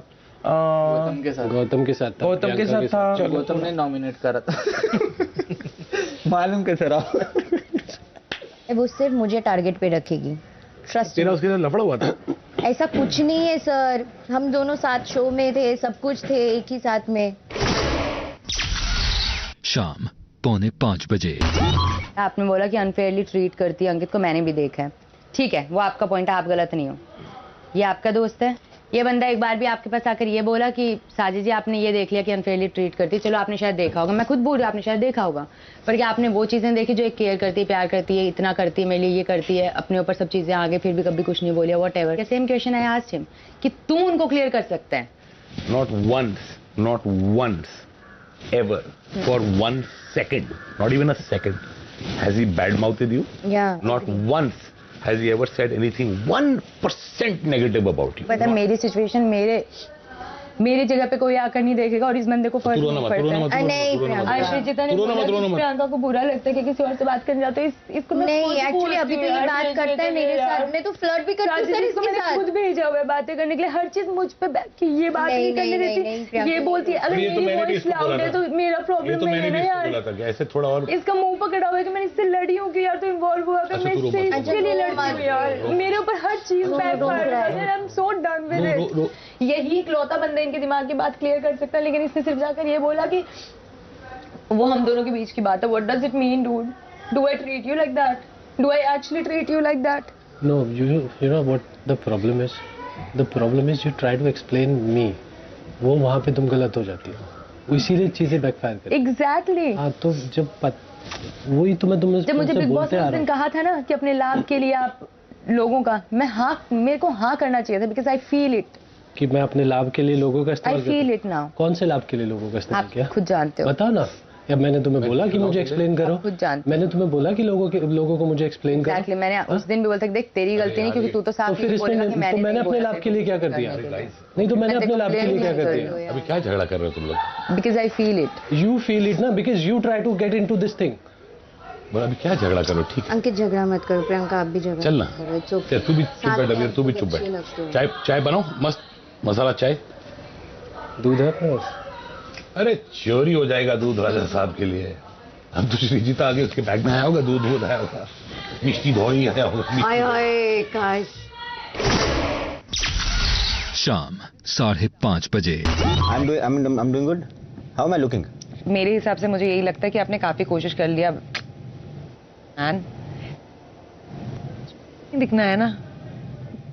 गौतम के साथ था। गौतम के साथ था। गौतम ने नॉमिनेट करा था। मालूम कैसे रहा? वो सिर्फ मुझे टारगेट पे रखेगी, ट्रस्ट। तेरा उसके साथ लफड़ा हुआ था? ऐसा कुछ नहीं है सर, हम दोनों साथ शो में थे, सब कुछ थे एक ही साथ में। शाम 4:45 बजे। आपने बोला कि अनफेयरली ट्रीट करती है अंकित को, मैंने भी देखा है, ठीक है, वो आपका पॉइंट है, आप गलत नहीं हो। ये आपका दोस्त है, ये बंदा एक बार भी आपके पास आकर ये बोला कि साजिद जी आपने ये देख लिया कि अनफेयरली ट्रीट करती है, चलो आपने शायद देखा होगा, मैं खुद बोल रही हूँ आपने शायद देखा होगा, पर क्या आपने वो चीजें देखी जो एक केयर करती है, प्यार करती है, इतना करती है मेरे लिए, ये करती है, अपने ऊपर सब चीजें आगे, फिर भी कभी कुछ नहीं बोलिया, whatever. Same question I asked him कि तुम उनको क्लियर कर सकता है? Not once, ever, for 1 second, not even a second, has he badmouthed you? Yeah. Not once has he ever said anything 1% negative about you. पता है मेरी situation, मेरे जगह पे कोई आकर नहीं देखेगा और इस बंदे को फर्क नहीं पड़ता है। नहीं, प्रियंका को बुरा लगता है कि किसी और से बात करने जाते हैं, इसको नहीं, एक्चुअली अभी तो ये बात करता है मेरे साथ, मैं तो फ्लर्ट भी करती हूँ सर इसके साथ। खुद भेजा हुआ है बातें करने के लिए, हर चीज मुझ पे कि ये बात नहीं करने देती, ये बोलती है, अगर मेरी वॉइस लाउड है तो मेरा प्रॉब्लम नहीं है ना यार। ऐसे थोड़ा और इसका मुंह पकड़ा हुआ है कि मैंने इससे लड़ी हूँ कि यार तो इन्वॉल्व हुआ है, मैं इससे इसके लिए लड़ती हूँ यार, मेरे ऊपर हर चीज बैकफायर है, I am so done with it. यही इकलौता बंदा इनके दिमाग की बात क्लियर कर सकता है, लेकिन इसने सिर्फ जाकर ये बोला कि वो हम दोनों के बीच की बात है। What does it mean dude? Do I treat you like that? Do I actually treat you like that? No, you know what the problem is? The problem is you try to explain me. वो वहाँ पे तुम गलत हो जाती हो, इसीलिए चीजें बैकफायर करती हैं। एग्जैक्टली। हाँ, तो जब वही तो मैं तुमसे जब मुझे बिग बॉस ने उस दिन कहा था ना कि अपने लाभ के लिए आप लोगों का, मैं हाँ, मेरे को हाँ करना चाहिए था, बिकॉज आई फील इट कि मैं अपने लाभ के लिए लोगों का इस्तेमाल I feel it now. कौन से लाभ के लिए लोगों का इस्तेमाल किया? आप खुद जानते हो। बताओ ना, या मैंने तुम्हें बोला कि मुझे एक्सप्लेन करो? खुद जानते। मैंने तुम्हें बोला कि लोगों को मुझे एक्सप्लेन करो। Exactly, मैंने उस दिन भी बोला था कि देख तेरी गलती नहीं, क्योंकि तू तो साफ फिर बोलेगा कि मैंने अपने लाभ के लिए क्या कर दिया? नहीं तो मैंने अपने लाभ के लिए क्या कर दिया? अभी क्या झगड़ा कर रहे हो तुम लोग? Because I feel it. You feel it ना, because you try to get into this thing. अभी क्या झगड़ा करो? ठीक है अंकित झगड़ा मत करो, प्रियंका आप भी झगड़ा चल ना, चुप। तू भी चुप बैठ, अभी तू भी चुप बैठ। चाय बनाओ, मस्त मसाला चाय। दूध है अपने? अरे चोरी हो जाएगा दूध राजा साहब के लिए। अब तो श्रीजीता आगे उसके बैग में आया होगा, दूध आया होगा, मिष्टी धोई आया होगा। शाम 5:30 बजे। I'm doing good. How am I looking? मेरे हिसाब से मुझे यही लगता है कि आपने काफी कोशिश कर लिया दिखना है ना,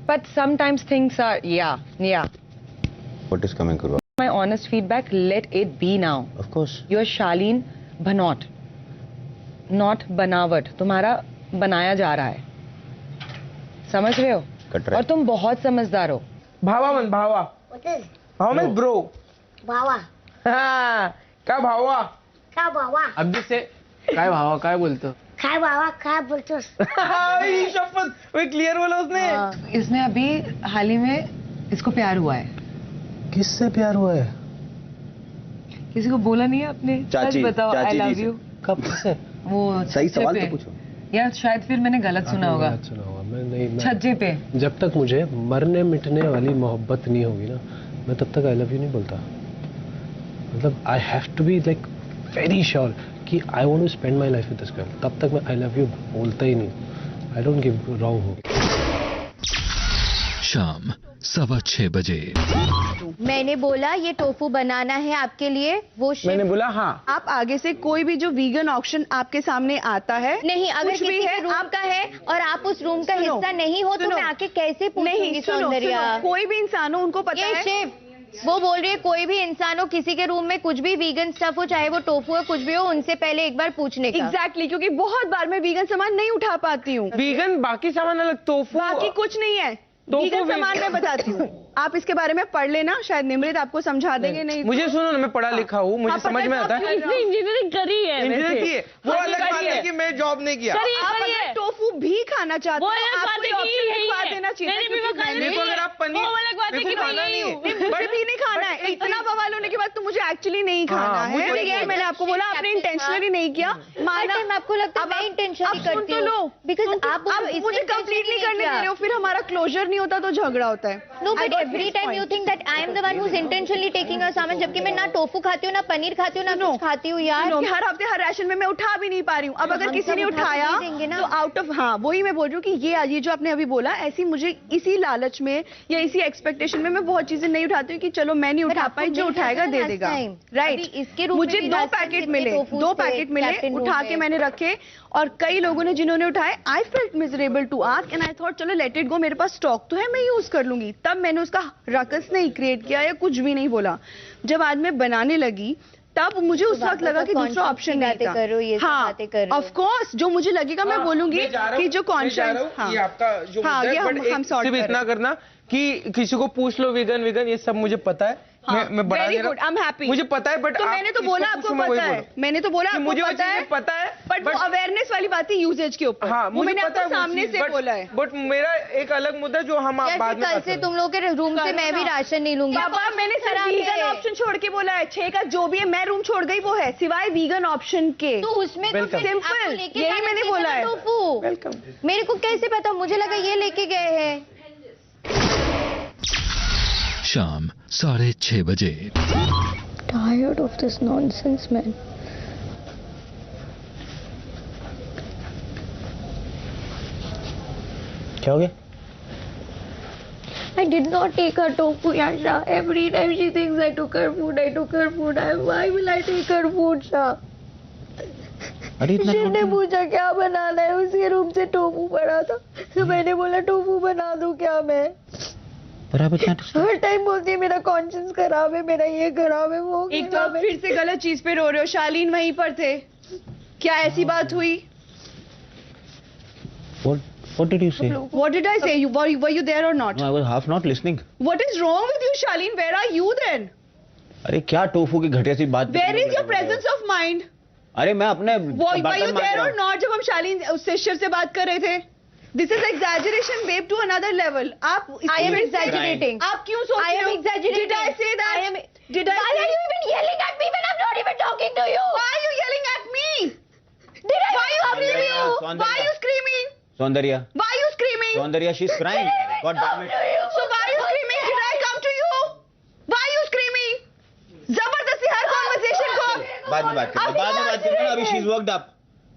बट समटाइम्स थिंग्स आर या What is coming, Kurwa? My honest feedback, let it be now. Of course. You are Shaleen Bhanot, not बनावट, तुम्हारा बनाया जा रहा है, समझ रहे हो? और तुम बहुत समझदार हो। भावा मन ब्रो। भावा हाँ, क्या भावा? काय भावा? अगदी से काय भावा काय बोलतो? काय भावा काय बोलतोस? शपथ, वो क्लियर बोला उसने। इसने अभी हाल ही में इसको प्यार हुआ है। किससे प्यार हुआ है? किसी को बोला नहीं है आपने? सच बताओ, आई लव यू। कब से? वो सही सवाल तो पूछो यार, शायद फिर मैंने गलत सुना होगा। मैं छज्जे पे जब तक मुझे मरने मिटने वाली मोहब्बत नहीं होगी ना, मैं तब तक आई लव यू नहीं बोलता। मतलब I have to be like very sure कि I want to spend my life with this girl, तब तक मैं आई लव यू बोलता ही नहीं। I don't give wrong hope. शाम 6:15 बजे। मैंने बोला ये टोफू बनाना है आपके लिए, वो मैंने बोला हाँ। आप आगे से कोई भी जो वीगन ऑप्शन आपके सामने आता है, नहीं, अगर कुछ भी किसी है के रूम का है और आप उस रूम का हिस्सा नहीं हो तो मैं आके कैसे पूछूंगी? नहीं, सौंदर्या, कोई भी इंसान हो, उनको पता है। शेफ वो बोल रही है कोई भी इंसान हो, किसी के रूम में कुछ भी वीगन स्टफ हो, चाहे वो टोफू हो कुछ भी हो, उनसे पहले एक बार पूछने का। एग्जैक्टली, क्योंकि बहुत बार मैं वीगन सामान नहीं उठा पाती हूँ। वीगन बाकी सामान अलग, टोफू बाकी कुछ नहीं है, वीगन सामान मैं बताती हूँ। आप इसके बारे में पढ़ लेना, शायद निमृत आपको समझा देंगे। नहीं मुझे सुनो ना, मैं पढ़ा लिखा हूँ, मुझे समझ में आता है। इंजीनियरिंग करी है, इंजीनियरिंग की है, वो अलग बात है कि मैं जॉब नहीं किया। आप अगर टोफू भी खाना चाहते हैं आपको ऑप्शन लिखवा देना चाहिए। देखो अगर आप पनीर खाना नहीं है, बट भी नहीं खाना है, इतना बवाल होने के बाद तो मुझे एक्चुअली नहीं खाना है। ये मैंने आपको बोला, आपने इंटेंशनली नहीं किया, माना। आपको लगता है मैं इंटेंशनली करती हूँ? लो, बिकॉज आप मुझे कंप्लीटली करने दे रहे हो, फिर हमारा क्लोजर नहीं होता तो झगड़ा होता है। No, but every time you think that I am the one who is intentionally taking a सामान, जबकि मैं ना टोफू खाती हूँ, ना पनीर खाती हूँ, ना कुछ खाती हूँ यार। हर हफ्ते हर राशन में मैं उठा भी नहीं पा रही हूँ। अब अगर किसी ने उठाया तो आउट ऑफ, हाँ वही मैं बोल रही हूँ कि ये जो आपने अभी बोला, ऐसी मुझे इसी लालच में या इसी एक्सपेक्टेशन में मैं बहुत चीजें नहीं उठाती हूँ कि चलो मैं नहीं उठा पाई, जो उठाएगा दे देगा। राइट, इसके मुझे 2 पैकेट मिले, उठा के मैंने रखे, और कई लोगों ने जिन्होंने उठाए, I felt miserable to ask and I thought चलो लेट इट गो, मेरे पास स्टॉक तो है, मैं यूज कर लूंगी। तब मैंने उसका रकस नहीं क्रिएट किया या कुछ भी नहीं बोला। जब आज मैं बनाने लगी तब मुझे उस वक्त लगा कि दूसरा ऑप्शन नहीं था। हाँ, ऑफ कोर्स जो मुझे लगेगा मैं बोलूंगी कि जो कॉन्शियस, ये आपका जो हम सिर्फ इतना करना कि किसी को पूछ लो वीगन ये सब मुझे पता है। मैं बड़ा very good, I am happy, मुझे पता है, बट तो मैंने तो बोला आपको पता है, मैंने तो बोला आपको पता है, बट वो अवेयरनेस वाली बात है यूजेज के ऊपर। हाँ, मैंने आपको सामने से बोला है। बट मेरा एक अलग मुद्दा जो हम बाद में कल से तुम लोग के रूम से मैं भी राशन नहीं लूंगी। पापा मैंने सिर्फ वीगन ऑप्शन छोड़ के बोला है, 6 का जो भी है मैं रूम छोड़ गई वो है, सिवाय वीगन ऑप्शन के। तो उसमें सिंपल यही मैंने बोला है। वेलकम। मेरे को कैसे पता, मुझे लगा ये लेके गए हैं। शाम 6:30 बजे। Tired of this nonsense, man. क्या हो गया? I did not take her tofu, Yasha. Every time she thinks I took her food. Why will I take her food, Shah? अरे इतना शिव ने पूछा क्या बनाना है, उसके रूम से टोफू पड़ा था, तो मैंने बोला टोफू बना दूं क्या मैं? हर टाइम बोलती है मेरा कॉन्शियस खराब है, मेरा ये खराब है, वो एक तो आप फिर से गलत चीज पे रो रहे हो। शालीन वहीं पर थे, क्या ऐसी बात हुई? What did you say? What did I say? Were you there or not? No, I was half not listening. What is wrong with you, Shaleen? Where are you then? अरे क्या टोफू की घटिया सी बात। Where is your presence of mind? अरे मैं अपने Were you there or not जब हम शालीन उस सिस्टर से बात कर रहे थे? This is exaggeration, babe, to another level. I am exaggerating. आप क्यों सोच रहे हो? I am exaggerating. Did I say that? Why are you even yelling at me when I'm not even talking to you? Why are you yelling at me? Why are you screaming? Why are you screaming? Soundarya. Why are you screaming? Soundarya, she's crying. God damn it. So why are you screaming? Did I come to you? Why are you screaming? जबरदस्ती हर conversation को. बाद में बात करना. अभी she's worked up.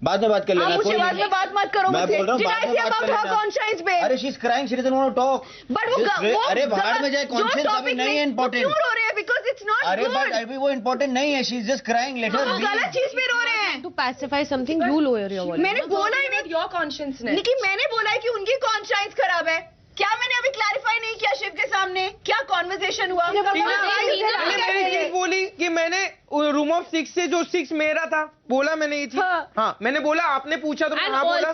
बाद में बात कर लेना। मुझे बाद में बात मत करो मुझसे। Did I say about her conscience, babe? अरे she's crying, she doesn't want to talk. But वो अरे बाहर में जाए, conscience अभी नहीं है important. क्यों रो रहे हैं? Because it's not अरे good. but अभी वो important नहीं है, she's just crying. Let her be. गलत चीज पे रो रहे हैं। To pacify something, you lower your voice. मैंने बोला ही नहीं your conscience ने। लेकिन मैंने बोला है कि उनकी conscience खराब है। क्या मैंने अभी क्लैरिफाई नहीं किया शिव के सामने? क्या कॉन्वर्सेशन हुआ? मैंने बोली कि मैंने रूम ऑफ 6 से जो 6 मेरा था बोला मैंने ये चीज। हाँ मैंने बोला, आपने पूछा तो मैं हाँ बोला।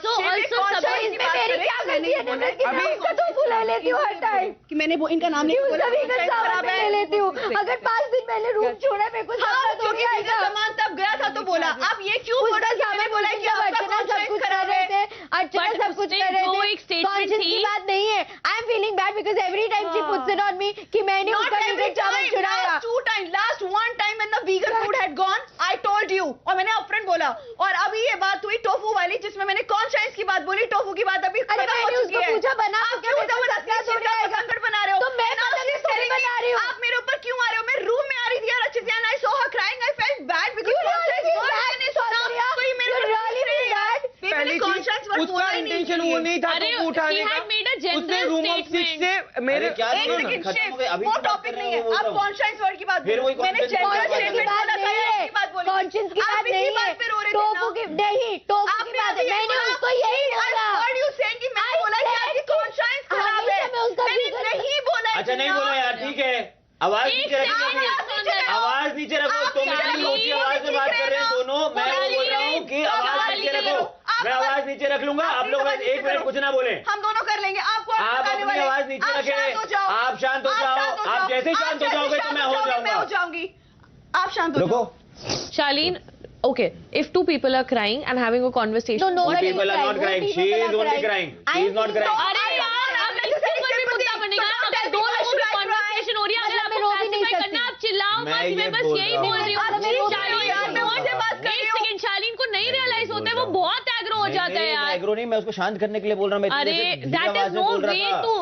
कि मैंने वो इनका नाम नहीं बोला, ले लेती हूँ। अगर 5 दिन पहले रूम छोड़ा मेरे को सामान तब गया था तो बोला। अब ये क्यों बोला? सामने बोला कि अर्चना सब कुछ कर रहे थे, अर्चना सब कुछ कर रहे थे। कॉन्शियस की बात नहीं है। आई am feeling bad because every time she puts it on me कि मैंने उसका चावल चुराया। Last one time when the vegan food had gone, I told you, और मैंने अपफ्रंट बोला। और अभी ये बात हुई टोफू वाली जिसमें मैंने कॉन्शियस की बात बोली, टोफू की बात अभी खत्म हो चुकी है। पूछा बना क्यों संकट बना रहे हो? तो मैं बना रही हूँ। आप मेरे ऊपर क्यों आ रहे हो? मैं रूम में आ रही थी और अच्छे से I saw her crying, I felt bad because पहली चीज उसका इंटेंशन वो नहीं था टोफू उठाने का। उसने रूम ऑफ 6 से मेरे क्या एक सेकंड शिव, वो टॉपिक नहीं है, आप कॉन्शियस वर्ड की बात बोलो। मैंने जेंडर स्टेटमेंट बोला था, ये बात बोली। कॉन्शियस की बात नहीं है, टोफू की नहीं, टोफू की बात है। मैंने उसको यही बोला। व्हाट यू सेइंग कि मैंने बोला कि आपकी कॉन्शियस खराब है, मैंने नहीं बोला। अच्छा नहीं बोला यार, ठीक है। आवाज नीचे रखो, आवाज नीचे रखो। तुम इतनी ऊंची आवाज में बात कर रहे हैं दोनों, मैं वो बोल रहा हूँ कि आवाज नीचे रखो। मैं आवाज नीचे रख लूंगा, आप लोग 1 मिनट कुछ ना बोले। हम दोनों कर लेंगे। आप अपनी आवाज नीचे रखें, आप शांत हो जाओ। आप जैसे ही शांत हो जाओगे तो मैं हो जाऊंगी। आप शांत हो जाओ। Charlene, okay, if two people are crying and having a conversation, no, people are not crying. She is only crying. She is not crying. अरे यार, अब इसके ऊपर भी मुद्दा बनेगा। अगर दो लोगों की conversation हो रही है, अगर आपको classify करना, आप चिल्लाओ मत। मैं बस यही बोल रही हूँ। शालीन को नहीं रियलाइज होता है, वो बहुत एग्रो हो जाता है यार। एग्रो नहीं, मैं उसको शांत करने के लिए बोल रहा हूँ। अरे that is no way to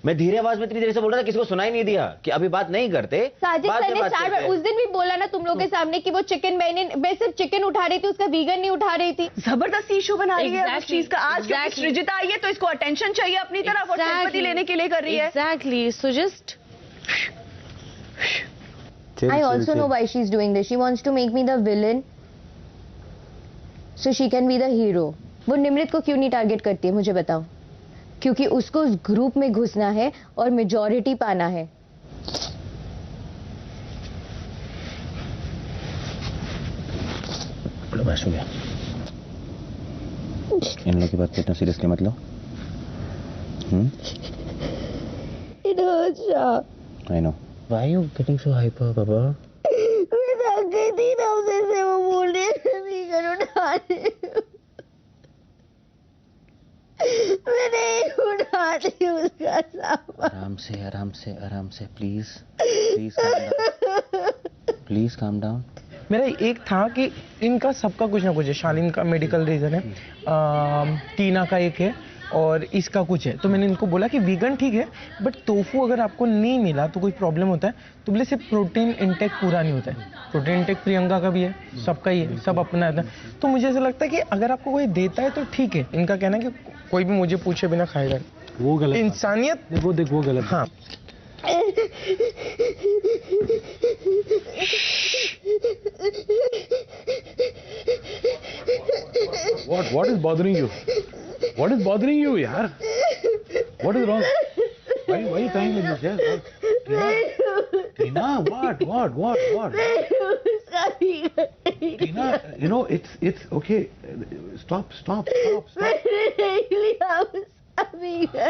मैं धीरे आवाज में इतनी देर से बोल रहा था, किसी को सुनाई नहीं दिया कि अभी बात नहीं करते। साजिद सर ने 4 बार उस दिन भी बोला ना तुम लोगों के सामने कि वो चिकन मैं सिर्फ चिकन उठा रही थी, उसका वीगन नहीं उठा रही थी। जबरदस्ती इशू बना रही है उस चीज का। आज क्योंकि सृजिता आई है तो इसको अटेंशन चाहिए अपनी तरफ और सिंपैथी लेने के लिए कर रही है। Exactly. So just I also know why she's doing this. She wants to make me the villain so she can be the hero. वो निमृत को क्यों नहीं टारगेट करती है मुझे बताओ? क्योंकि उसको उस ग्रुप में घुसना है और मेजॉरिटी पाना है। बस हो गया। इन लोगों की बात को इतना सीरियसली मत लो। It hurts, Shah. I know. Why are you getting so hyper, Baba? मैं थक गई थी ना उसे से वो बोलने नहीं करो उठा मैं नहीं उठाती उसका सामान। आराम से प्लीज काम डाउन। मेरा एक था कि इनका सबका कुछ ना कुछ है। शालीन का मेडिकल रीजन है, टीना का एक है और इसका कुछ है। तो मैंने इनको बोला कि वीगन ठीक है, बट टोफू अगर आपको नहीं मिला तो कोई प्रॉब्लम होता है तो बोले सिर्फ प्रोटीन इंटेक पूरा नहीं होता है। प्रोटीन इंटेक प्रियंका का भी है, सबका ही है, सब अपना है। तो मुझे ऐसा लगता है कि अगर आपको कोई देता है तो ठीक है। इनका कहना है कि कोई भी मुझे पूछे बिना खाएगा, वो गलत। इंसानियत वो गलत। हाँ What is bothering you? What is bothering you, yaar? What is wrong? Why are you crying like this? Yes, Tina, what? Tina, you know it's okay. Stop.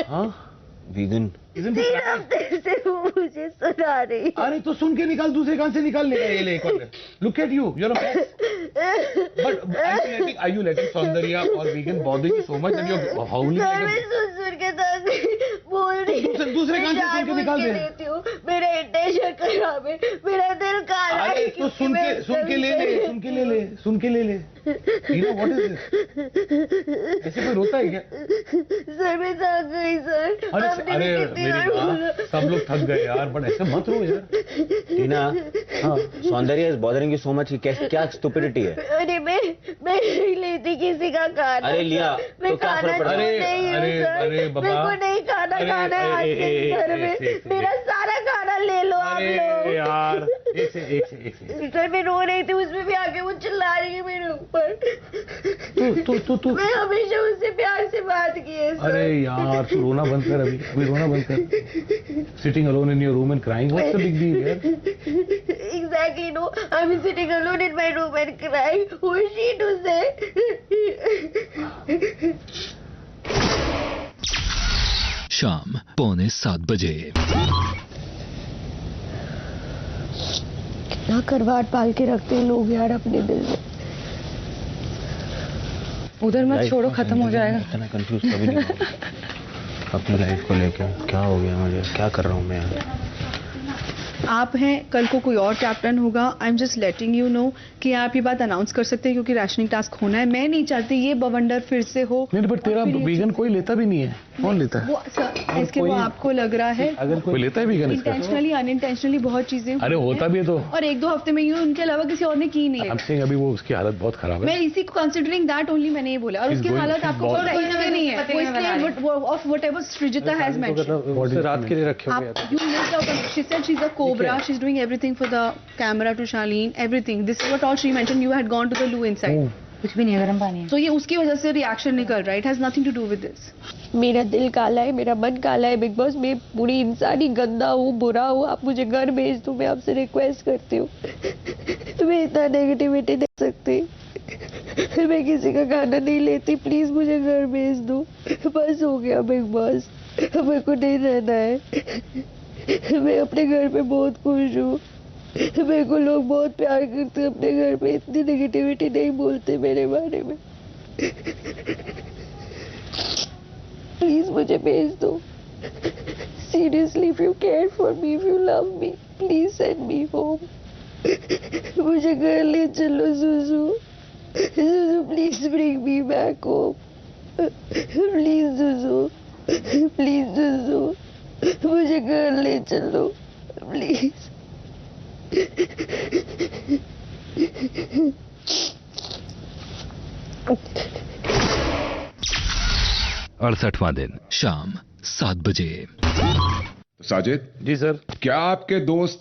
Huh? Vegan से वो मुझे सुना रही। अरे तो सुन के निकाल, दूसरे कान से निकाल लेगा ये ले। Look at you, you're a mess. But are you letting Saundarya or vegan bother you so much that you're howling like मैं सुन के तो बोल रही हूँ। दूसरे कान से सुन के निकाल दे। मेरा इंटेंशन खराब है, मेरा दिल काला है। अरे तो सुन के ले ले। You know what is this? ऐसे कोई रोता है क्या? सर मैं थक गई सर। अरे मेरी माँ, सब लोग थक गए यार, बट ऐसे मत रो यार। टीना, सौंदर्य is bothering you so much कि क्या स्टूपिडिटी है? अरे मैं नहीं लेती किसी का खाना। अरे लिया मैं तो क्या फर्क पड़ा? अरे बाबा, मेरे को नहीं खाना है आज के घर में। मेरा सारा खाना ले लो आप लोग। यार एक से सर मैं रो रही थी, उसमें भी आके वो चिल्ला रही है मेरे ऊपर। तू मैं हमेशा उससे प्यार से बात की है सर। अरे यार तू रोना बंद कर, अभी रोना बंद कर। Sitting alone in your room and crying, what's the big deal यार? Exactly, no. I'm sitting alone in my room and crying. Who is she to say? शाम 6:45 बजे। कितना करवाट पाल के रखते हैं लोग यार अपने दिल में। उधर मत छोड़ो, खत्म हो जाएगा। इतना कंफ्यूज कभी नहीं हुआ अपनी लाइफ को लेकर। क्या हो गया मुझे, क्या कर रहा हूँ मैं यार? आप हैं, कल को कोई और कैप्टन होगा. I am just letting you know कि आप ये बात अनाउंस कर सकते हैं क्योंकि राशनिंग टास्क होना है. मैं नहीं चाहती ये बवंडर फिर से हो. नहीं बट तेरा वीगन कोई लेता भी नहीं है. कौन लेता है? वो इसके वो आपको लग रहा है. अगर कोई लेता है वीगन इसका, इंटेंशनली अनइंटेंशनली बहुत चीजें. अरे होता भी है तो. और 1-2 हफ्ते में यूं उनके अलावा किसी और ने की नहीं है. अभी वो उसकी हालत बहुत खराब है. मैं इसी को कंसिडरिंग दैट ओनली मैंने ये बोला. और उसकी हालत आपको नहीं है. वो इसलिए of whatever Srijita has mentioned रात के लिए रखे हुए हैं. You missed out on. She said she's a cobra. She's doing everything for the camera to Charlene. Everything. This is what all she mentioned. You had gone to the loo inside. कुछ भी नहीं है, गर्म पानी है. तो ये उसकी वजह से रिएक्शन निकल रहा है. It has nothing to do with this. मेरा दिल काला है, मेरा मन काला है बिग बॉस. मैं पूरी इंसान ही गंदा हूँ, बुरा हूँ. आप मुझे घर भेज दो, मैं आपसे रिक्वेस्ट करती हूँ. मैं इतना नेगेटिविटी नहीं सकती. मैं किसी का खाना नहीं लेती. प्लीज मुझे घर भेज दो. बस हो गया बिग बॉस. मेरे को नहीं रहना है. मैं अपने घर पे बहुत खुश हूँ. मेरे को लोग बहुत प्यार करते हैं अपने घर पे. इतनी नेगेटिविटी नहीं बोलते मेरे बारे में. प्लीज मुझे भेज दो. Seriously, if you care for me, if you love me, please send me home. मुझे घर ले चलो सुसु. सुसु please bring me back home. Please सुसु, प्लीज सुसु, मुझे घर ले चलो प्लीज. 68वां दिन शाम 7 बजे. साजिद जी सर. क्या आपके दोस्त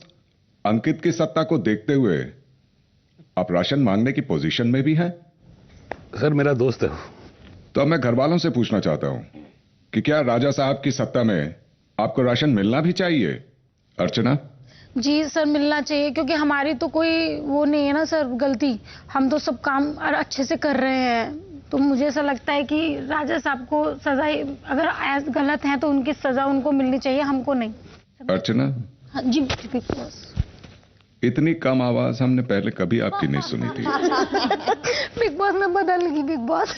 अंकित की सत्ता को देखते हुए आप राशन मांगने की पोजीशन में भी हैं? सर मेरा दोस्त है. तो अब मैं घर वालों से पूछना चाहता हूं कि क्या राजा साहब की सत्ता में आपको राशन मिलना भी चाहिए? अर्चना जी सर, मिलना चाहिए क्योंकि हमारी तो कोई वो नहीं है ना सर गलती. हम तो सब काम अच्छे से कर रहे हैं. तो मुझे ऐसा लगता है कि राजा साहब को सजा, अगर ऐसा गलत है तो उनकी सजा उनको मिलनी चाहिए, हमको नहीं. अर्चना हाँ, जी बिग बॉस. इतनी कम आवाज हमने पहले कभी आपकी नहीं सुनी थी. बिग बॉस में बदल गई बिग बॉस.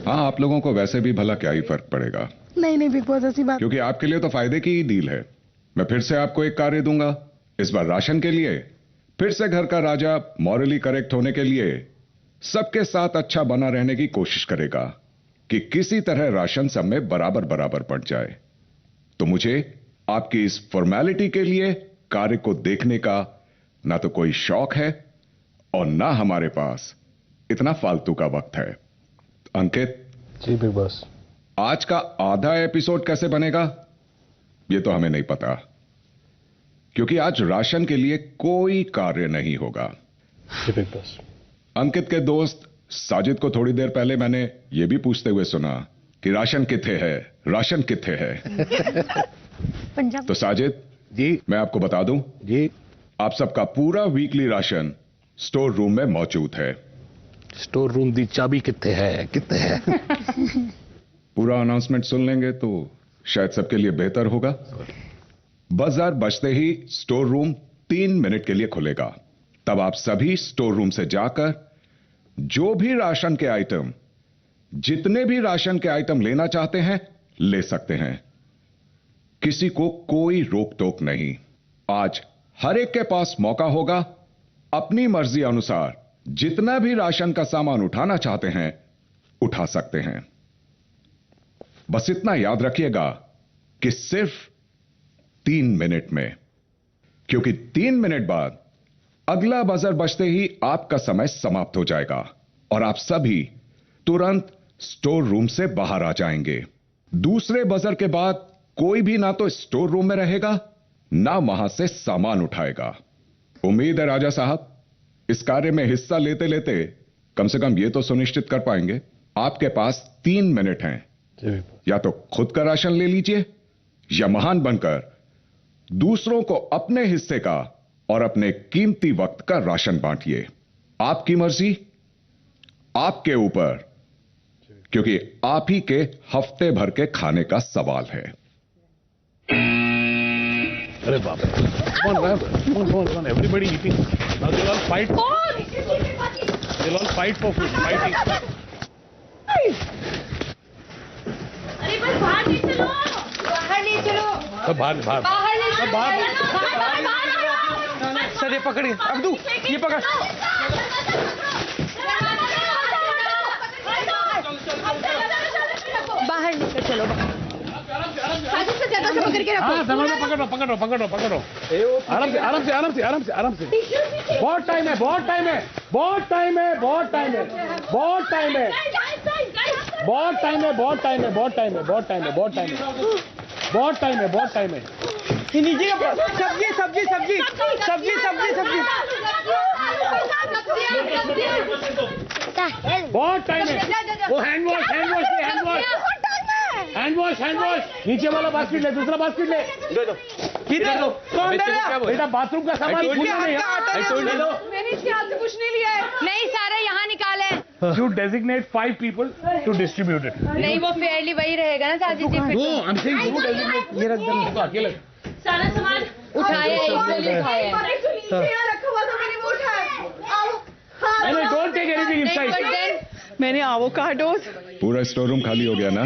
हाँ, आप लोगों को वैसे भी भला क्या ही फर्क पड़ेगा. नहीं बिग बॉस ऐसी बात. क्योंकि आपके लिए तो फायदे की ही डील है. मैं फिर से आपको एक कार्य दूंगा. इस बार राशन के लिए फिर से घर का राजा मॉरली करेक्ट होने के लिए सबके साथ अच्छा बना रहने की कोशिश करेगा कि किसी तरह राशन सब में बराबर बराबर बढ़ जाए. तो मुझे आपकी इस फॉर्मेलिटी के लिए कार्य को देखने का ना तो कोई शौक है और ना हमारे पास इतना फालतू का वक्त है. अंकित जी बिग बॉस. आज का आधा एपिसोड कैसे बनेगा ये तो हमें नहीं पता, क्योंकि आज राशन के लिए कोई कार्य नहीं होगा. जी बिग बॉस. अंकित के दोस्त साजिद को थोड़ी देर पहले मैंने ये भी पूछते हुए सुना कि राशन किथे है, राशन किथे है. पंजाब. तो साजिद जी, मैं आपको बता दूं जी, आप सबका पूरा वीकली राशन स्टोर रूम में मौजूद है. स्टोर रूम दी चाबी किथे है, किथे है? पूरा अनाउंसमेंट सुन लेंगे तो शायद सबके लिए बेहतर होगा. बजर बजते ही स्टोर रूम 3 मिनट के लिए खुलेगा. तब आप सभी स्टोर रूम से जाकर जो भी राशन के आइटम, जितने भी राशन के आइटम लेना चाहते हैं ले सकते हैं. किसी को कोई रोक टोक नहीं. आज हर एक के पास मौका होगा अपनी मर्जी अनुसार जितना भी राशन का सामान उठाना चाहते हैं उठा सकते हैं. बस इतना याद रखिएगा कि सिर्फ 3 मिनट में, क्योंकि 3 मिनट बाद अगला बजर बजते ही आपका समय समाप्त हो जाएगा और आप सभी तुरंत स्टोर रूम से बाहर आ जाएंगे. दूसरे बजर के बाद कोई भी ना तो स्टोर रूम में रहेगा ना वहां से सामान उठाएगा. उम्मीद है राजा साहब इस कार्य में हिस्सा लेते लेते कम से कम यह तो सुनिश्चित कर पाएंगे आपके पास 3 मिनट हैं. या तो खुद का राशन ले लीजिए या महान बनकर दूसरों को अपने हिस्से का और अपने कीमती वक्त का राशन बांटिए. आपकी मर्जी, आपके ऊपर, क्योंकि आप ही के हफ्ते भर के खाने का सवाल है. अरे बाप रे. Come on, everybody eating. Now they'll all fight. They'll all fight for food. Fighting. अरे बस बाहर नहीं चलो. बाहर ले चलो, सब बाहर बाहर बाहर ले चलो, बाहर सर ये पकड़ अब्दू, ये पकड़। बाहर लेकर चलो, साजिद से ज्यादा से पकड़ के रखो। हाँ दरवाजा पकड़ो पकड़ो पकड़ो पकड़ो, आराम से आराम से आराम से आराम से आराम से। बहुत टाइम है, बहुत टाइम है, बहुत टाइम है, बहुत टाइम है, बहुत टाइम है, बहुत टाइम है, बहुत टाइम है, बहुत टाइम है, बहुत टाइम है, बहुत टाइम है, बहुत टाइम है, बहुत टाइम है। ये नीचे का सब्जी सब्जी सब्जी सब्जी सब्जी सब्जी, बहुत टाइम है। वो hand wash hand wash hand wash hand wash hand wash, नीचे वाला बास्केट ले, दूसरा बास्केट ले, दे दो, किधर दो, कौन दे रहा? बेटा बाथरूम का सामान भूलना नहीं है। मैंने इसके हाथ से कुछ नहीं लिया है। नहीं सारा यहाँ निकाले। You designate 5 people to distribute it. नहीं वो फेयरली वही रहेगा ना साजिद जी। No, I'm saying you designate. ये रख दो, अकेले सारा सामान उठाया इक्वली उठाया। रखा हुआ था मैंने वो उठाया। नहीं, don't take anything inside. मैंने एवोकाडोस। पूरा स्टोर रूम खाली हो गया ना?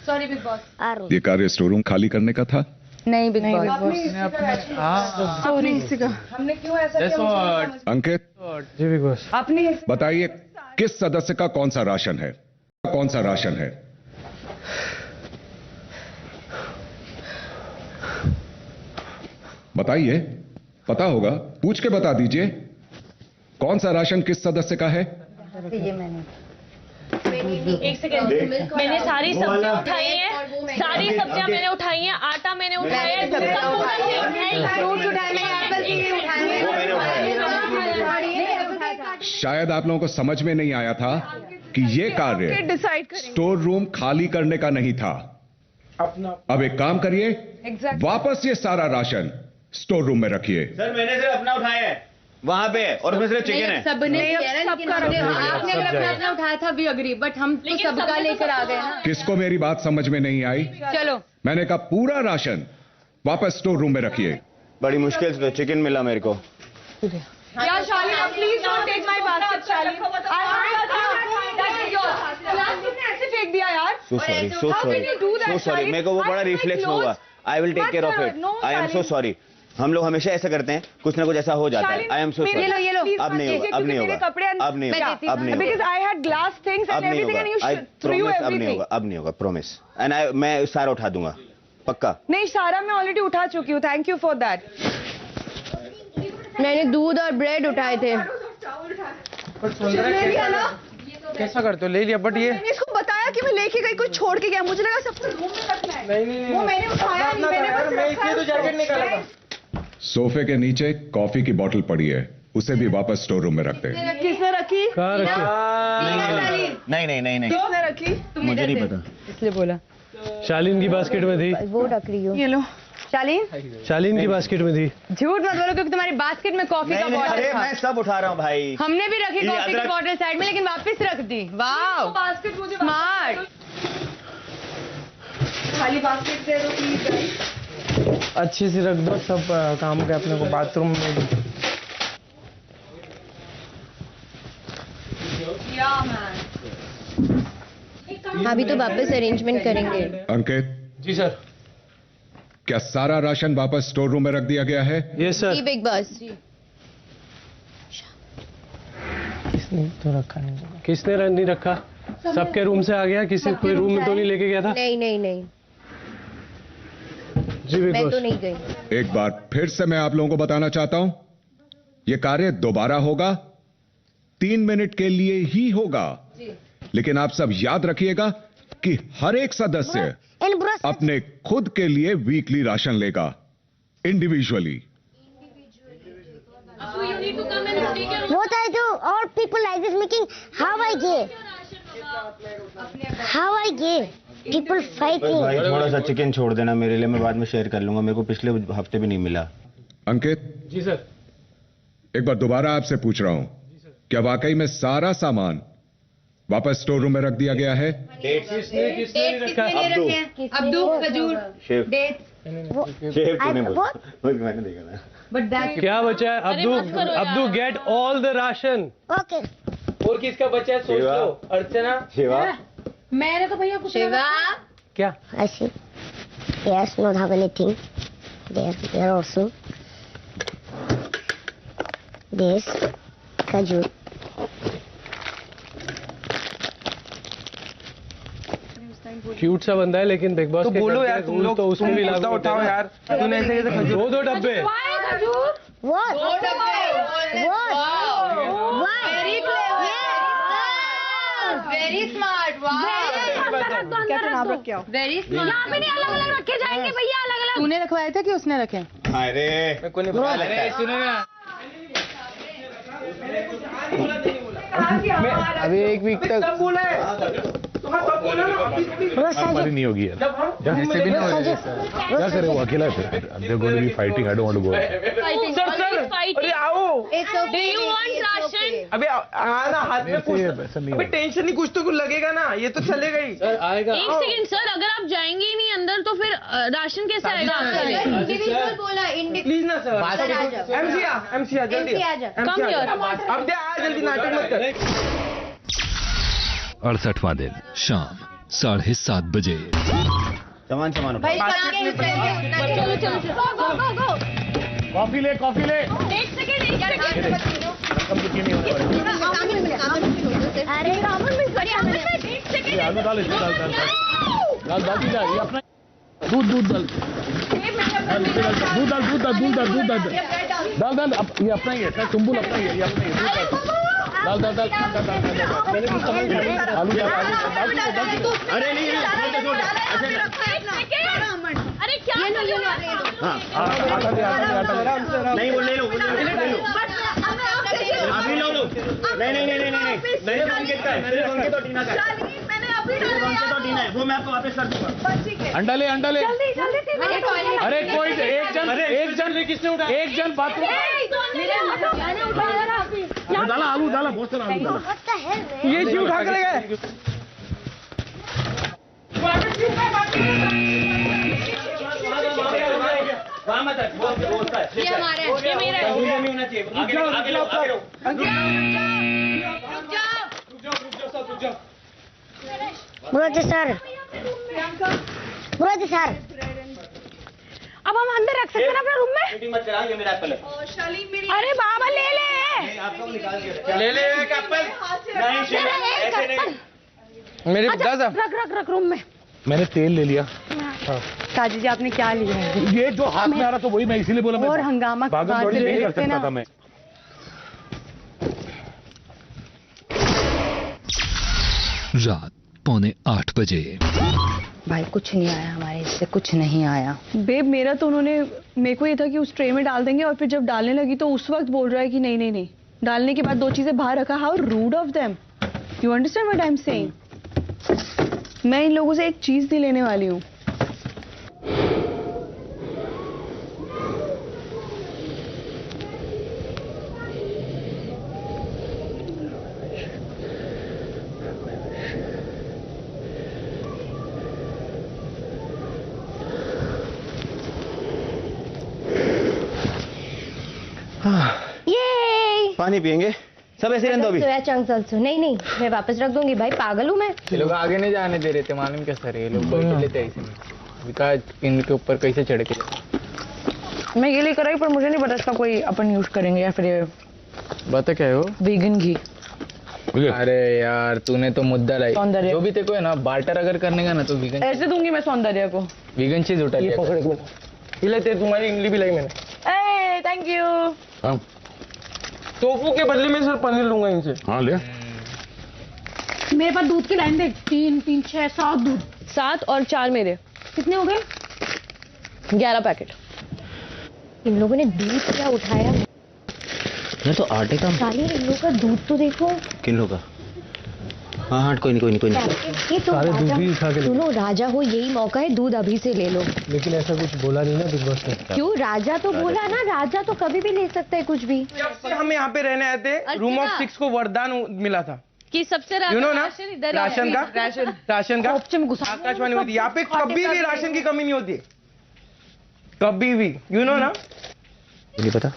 Sorry big boss. ये कार्य स्टोर रूम खाली करने का था? नहीं बिग बॉस। सॉरी किसी का। हमने क्यों ऐसा किया? अंकित जी बिग बॉस। अपनी बताइए किस सदस्य का कौन सा राशन है? कौन सा राशन है? बताइए, पता होगा, पूछ के बता दीजिए। कौन सा राशन किस सदस्य का है? ये मैंने एक सेकेंड, मैंने सारी सब्जियां उठाई हैं, सारी सब्जियां मैंने उठाई हैं, आटा मैंने उठाया है, शायद आप लोगों को समझ में नहीं आया था कि ये कार्य स्टोर रूम खाली करने का नहीं था। अब एक काम करिए, वापस ये सारा राशन स्टोर रूम में रखिए। सर मैंने सिर्फ अपना उठाया है, वहाँ पे है, और उसमें सिर्फ चिकन है। सबने आपने अगर अपना उठाया था भी अग्री, बट हम तो सबका लेकर आ गए ना। किसको मेरी बात समझ में नहीं आई? चलो मैंने कहा पूरा राशन वापस स्टोर रूम में रखिए। बड़ी मुश्किल से चिकन मिला मेरे को। Yeah, Shalini, please don't take my basket, Shalini. ऐसे फेंक दिया यार। So sorry, so How sorry, can you do that, so sorry. Shalini? मेरे को वो बड़ा रिफ्लेक्स होगा। I will take care of it. I am so sorry. हम लोग हमेशा ऐसा करते हैं, कुछ ना कुछ ऐसा हो जाता है। I am so sorry. ये लो अब नहीं होगा, अब नहीं होगा, अब नहीं होगा, अब नहीं होगा। Because I had glass things and everything and you threw promise अब नहीं everything. होगा, अब नहीं होगा, promise. And मैं सारा उठा दूंगा, पक्का। नहीं सारा मैं ऑलरेडी उठा चुकी हूँ, थैंक यू फॉर दैट। मैंने दूध और ब्रेड उठाए थे। कैसा करते हो? ले लिया, बट ये मैंने इसको बताया कि मैं लेके गई, कुछ छोड़ के गया, मुझे लगा सब कुछ रूम में रखना है। नहीं वो मैंने उठाया नहीं, मैंने बस रखा है। तो जैकेट निकाला था। सोफे के नीचे कॉफी की बोतल पड़ी है, उसे भी वापस स्टोर रूम में रखते हैं। किसने रखी? कहाँ रखी? नहीं किसने रखी? मुझे नहीं पता। इसलिए बोला शालीन की बास्केट में थी। वो रख रही हो। ये लो शालीन, शालीन की बास्केट में थी। झूठ मत बोलो क्योंकि तुम्हारी बास्केट में कॉफी का बॉटल अरे था। मैं सब उठा रहा हूँ भाई। हमने भी रखी ये कॉफी की अदरक- बॉटल साइड में, लेकिन वापस रख दी। वाह बास्केट मुझे स्मार्ट। खाली बास्केट दे दो प्लीज। अच्छे से रख दो, सब काम के अपने को बाथरूम में भी। अभी तो वापस अरेंजमेंट करेंगे। अंकित जी सर। क्या सारा राशन वापस स्टोर रूम में रख दिया गया है? यस जी बिग बॉस। किसने तो रखा नहीं? किसने नहीं रखा? सबके रूम से आ गया, किसी कोई रूम में तो नहीं लेके गया था? नहीं नहीं नहीं, जी बिग मैं तो बॉस। नहीं गई। एक बार फिर से मैं आप लोगों को बताना चाहता हूं, यह कार्य दोबारा होगा, 3 मिनट के लिए ही होगा। लेकिन आप सब याद रखिएगा कि हर एक सदस्य अपने खुद के लिए वीकली राशन लेगा, individually. What I do? All people like this making. How I gave? How I gave? People fighting. भाई थोड़ा सा चिकन छोड़ देना मेरे लिए, मैं बाद में शेयर कर लूंगा। मेरे को पिछले हफ्ते भी नहीं मिला। अंकित जी सर। एक बार दोबारा आपसे पूछ रहा हूं, क्या वाकई में सारा सामान वापस स्टोर रूम में रख दिया गया है? अब्दू खजूर शेफ डेट्स। शेफ तूने बोला, मैंने देखा था। बट दैट क्या बचा है? Abdu get all the ration. Okay. और किसका बचा है सोच शिवा। लो। अर्चना। शिवा मैंने तो भैया कुछ शिवा क्या I see. Yes, not have anything. There also. This Kajur. Cute सा बंदा है लेकिन बिग बॉस तो के बोलो करके यार तुम rules लोग तो उसमें भी लागू मुद्दा होते उठाओ हैं ना। यार तूने ऐसे कैसे खजूर दो डब्बे What? What? Very clever. Very smart. Wow. क्या तो नाम रख के आओ Very smart. यहाँ पे नहीं अलग अलग रखे जाएंगे भैया, अलग अलग। तूने रखवाया था कि उसने रखे अरे मेरे को नहीं पता लगता है। सुनो ना, अभी एक वीक तक हमारी नहीं होगी यार जैसे भी नहीं होगी क्या करे वो अकेला है फिर they're going to be fighting I don't want to go sir अरे आओ It's okay. Do you want ration? अबे आना हाथ में कुछ ऐसा नहीं अबे टेंशन नहीं कुछ तो कुछ लगेगा ना ये तो चलेगा ही आएगा एक सेकंड सर, अगर आप जाएंगे ही नहीं अंदर तो फिर राशन कैसे आएगा? Individual बोला प्लीज ना सर एमसी आ जल्दी MC आ जा। Come here. अब दे आ जल्दी नाटक मत कर 68वां दिन शाम 7:30 बजे। सामान सामान भाई चलो चलो गो गो गो गो कॉफी ले एक सेकंड अरे रामन में एक सेकंड आलू डाल इसमें डाल दी जा ये अपना दूध डाल डाल ये अपना ही है सर चुम्बुल अपना ही है ये अपना ही है डाल मैंने कुछ समझ नहीं आलू डाल अरे नहीं अरे क्या नहीं वो ले लो अभी लो नहीं मेरे अंकित का है मेरे अंकित तो टीना का है अंकित तो टीना है वो मैं आपको वापस कर दूंगा अंडा ले अरे कोई एक जन किसने उठाया एक जन बाथरूम डाला आलू डाला बहुत सारा आलू डाला ये क्यों उठा कर गए वहाँ मत रख वो उसका है ये हमारा है, ये मेरा है। कंफ्यूजन नहीं होना चाहिए आगे लो मुराद सर अब हम अंदर रख सकते हैं अपने रूम में? मीटिंग मत करा ये मेरा एप्पल है अरे बाबा ले ले आपको निकाल के ले एक एप्पल नहीं ऐसे नहीं मेरे दादा रख रूम में। मैंने तेल ले लिया काजी जी आपने क्या लिया है ये जो हाथ में आ रहा था वही मैं इसीलिए बोला और हंगामा के बाद भागम नहीं कर देखते सकता ना था मैं रात 7:45 बजे। भाई कुछ नहीं आया हमारे इससे कुछ नहीं आया बेब मेरा तो उन्होंने मेरे को ये था कि उस ट्रे में डाल देंगे और फिर जब डालने लगी तो उस वक्त बोल रहा है कि नहीं डालने के बाद दो चीजें बाहर रखा how root of them you understand what I am saying मैं इन लोगों से एक चीज नहीं लेने वाली हूँ पानी पियेंगे सब ऐसे रहने दो अभी सोया चंक्स आल्सो नहीं मैं वापस रख दूंगी भाई पागल हूँ मैं ये लोग आगे नहीं जाने दे रहे थे मालूम क्या सर ये लोग बैठ लेते हैं इसमें विकास इनके ऊपर कैसे चढ़ के मैं ये लेकर आई पर मुझे नहीं पता इसका कोई अपन यूज करेंगे या फिर बता क्या है वो वीगन घी अरे यार तूने तो मुद्दा लाई सौंदर्य। जो भी तेरे को है ना बार्टर अगर करने का ना तो वीगन ऐसे दूंगी मैं सौंदर्य को वीगन चीज उठा लिया पकड़ एक ये लेते तुम्हारी इमली भी लाई मैंने थैंक यू टोफू के बदले में सर पनीर लूंगा इनसे हाँ ले मेरे पास दूध की लाइन देख 3 3 6 7 दूध 7 और 4 मेरे कितने हो गए 11 पैकेट। इन लोगों ने दूध क्या उठाया मैं तो आटे का साली इन लोगों का दूध तो देखो किन लोग का हाँ कोई नहीं ये तो सारे दूध ही उठा के ले। सुनो राजा हो यही मौका है दूध अभी से ले लो लेकिन ऐसा कुछ बोला नहीं ना बिग बॉस ने क्यों राजा तो बोला ना राजा तो कभी भी ले सकता है कुछ भी जब से हम यहाँ पे रहने आए थे रूम ऑफ 6 को वरदान मिला था कि सबसे यू नो ना राशन इधर राशन का आकाशवाणी होती है यहाँ पे कभी भी राशन की कमी नहीं होती कभी भी यू नो ना नहीं पता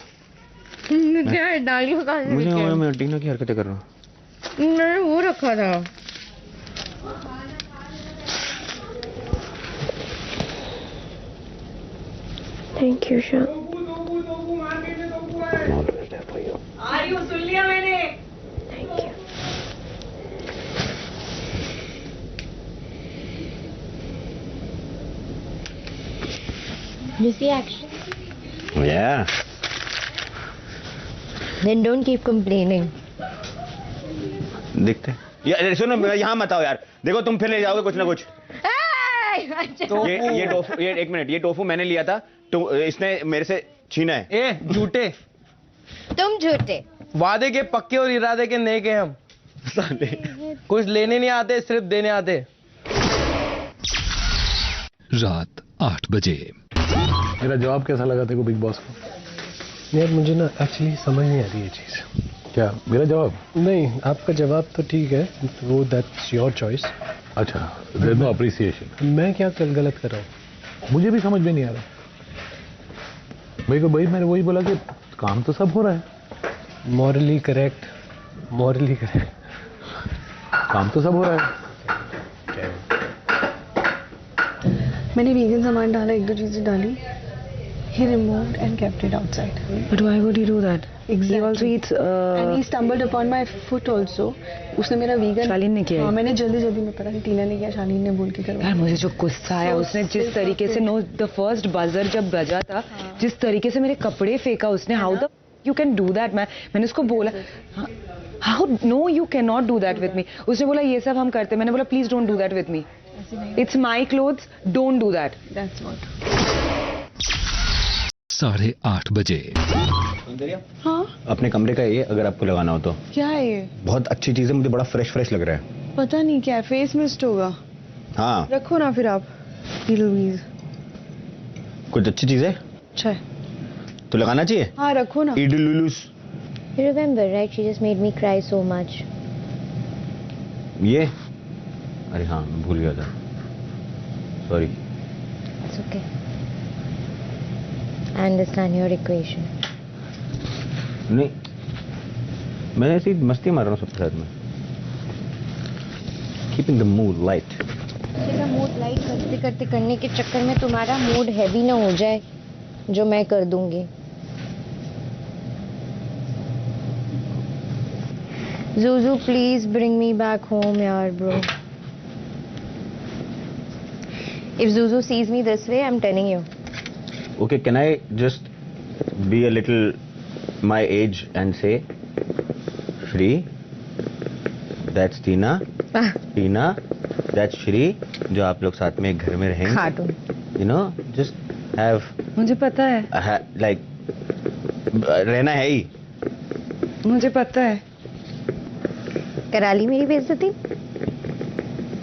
मुझे मैं टीना की हरकतें कर रहा हूँ मैंने वो रखा था Thank you, Sean. I'm always there for you. सुन लिया मैंने. Thank you. You see action? Yeah. Then don't keep complaining. दिखते यार, सुनो यहाँ मत आओ यार. देखो तुम फिर ले जाओगे कुछ ना कुछ. ये टोफू, ये एक मिनट, ये टोफू मैंने लिया था, तो इसने मेरे से छीना है. ए झूठे. तुम झूठे. वादे के पक्के और इरादे के नेक हैं हम. कुछ लेने नहीं आते, सिर्फ देने आते. रात 8 बजे। मेरा जवाब कैसा लगा तेरे को बिग बॉस को? यार मुझे ना एक्चुअली समझ नहीं आ रही ये चीज़. क्या मेरा जवाब? नहीं, आपका जवाब तो ठीक है, वो दैट्स योर चॉइस. अच्छा, देयर नो अप्रिसिएशन. मैं क्या गलत कर रहा हूँ? मुझे भी समझ में नहीं आ रहा. भाई मैंने वही बोला कि काम तो सब हो रहा है. Morally correct, morally correct. काम तो सब हो रहा है. मैंने वीगन सामान डाला, एक दो चीजें डाली. He removed and kept it outside. But why would he do that? Exactly. He also eats. And he stumbled upon my foot also. उसने मेरा वीगन. शालीन ने किया. हाँ, मैंने जल्दी में पता नहीं टीना ने किया, शालीन ने बोल के करवाया. यार मुझे जो गुस्सा आया, उसने जिस तरीके से द फर्स्ट बजर जब बजा था, जिस तरीके से मेरे कपड़े फेंका उसने. How the you can do that? मैंने उसको बोला, how no you can not do that with me. उसने बोला ये सब हम करते. मैंने बोला please don't do that with me. It's my clothes, don't do that. 8:30 बजे। हाँ अपने कमरे का ये, अगर आपको लगाना हो तो। क्या है ये? बहुत अच्छी चीज है, मुझे बड़ा फ्रेश लग रहा है। पता नहीं क्या है, फेस मिस्ट होगा। हाँ रखो ना फिर आप। लुईस कुछ अच्छी चीज है? अच्छा है तो लगाना चाहिए। हाँ रखो ना। इडुलुलुस। You remember, right? She just made me cry so much. ये अरे हाँ मैं भूल गया था, sorry. It's okay. I understand your equation. नहीं, मैं ऐसी मस्ती मार रहा हूँ सबके साथ में। Keeping the mood light. तेरा मूड लाइट करते करते करने के चक्कर में तुम्हारा मूड हैवी ना हो जाए, जो मैं कर दूंगी। Zuzu, please bring me back home, yaar, bro. If Zuzu sees me this way, I'm telling you. Okay, can I just be a little my age and say, Shri, that's Tina, Tina, that's Shri, जो आप लोग साथ में एक घर में रहेंगे। Cartoon. You know, just have. मुझे पता है। Like रहना है ही। मुझे पता है। करा ली मेरी बेइज्जती?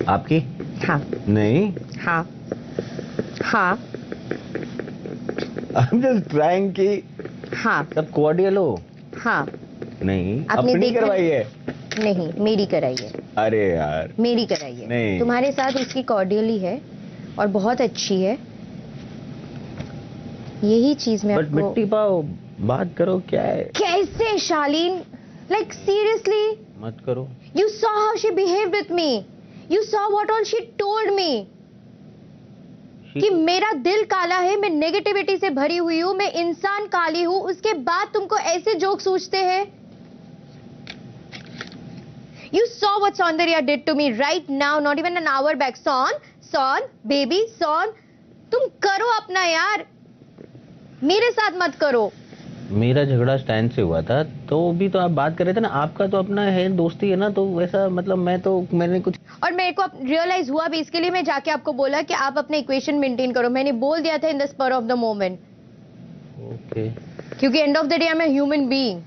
आपकी? हाँ। नहीं। हाँ। हाँ। I'm just trying कि हाँ सब कोऑर्डियल हो। हाँ नहीं आपने अपनी देखा? करवाई है। नहीं मेरी कराई है। अरे यार मेरी कराई है। नहीं तुम्हारे साथ उसकी कॉर्डियल ही है और बहुत अच्छी है, यही चीज मैं बट आपको। मिट्टी पाओ, बात करो क्या है। कैसे शालीन? Like seriously? मत करो। You saw how she behaved with me. You saw what all she told me. कि मेरा दिल काला है, मैं नेगेटिविटी से भरी हुई हूँ, मैं इंसान काली हूँ, उसके बाद तुमको ऐसे जोक सूझते हैं? You saw what Saundarya did to me right now, not even an hour back. Son, baby, Son, तुम करो अपना यार, मेरे साथ मत करो। मेरा झगड़ा स्टैंड से हुआ था, तो भी तो आप बात कर रहे थे ना, आपका तो अपना है, दोस्ती है ना, तो वैसा मतलब मैंने कुछ। और मेरे को रियलाइज हुआ भी, इसके लिए मैं जाके आपको बोला कि आप अपने इक्वेशन मेंटेन करो। मैंने बोल दिया था in the spur of the moment. Okay क्योंकि end of the day I am a human being.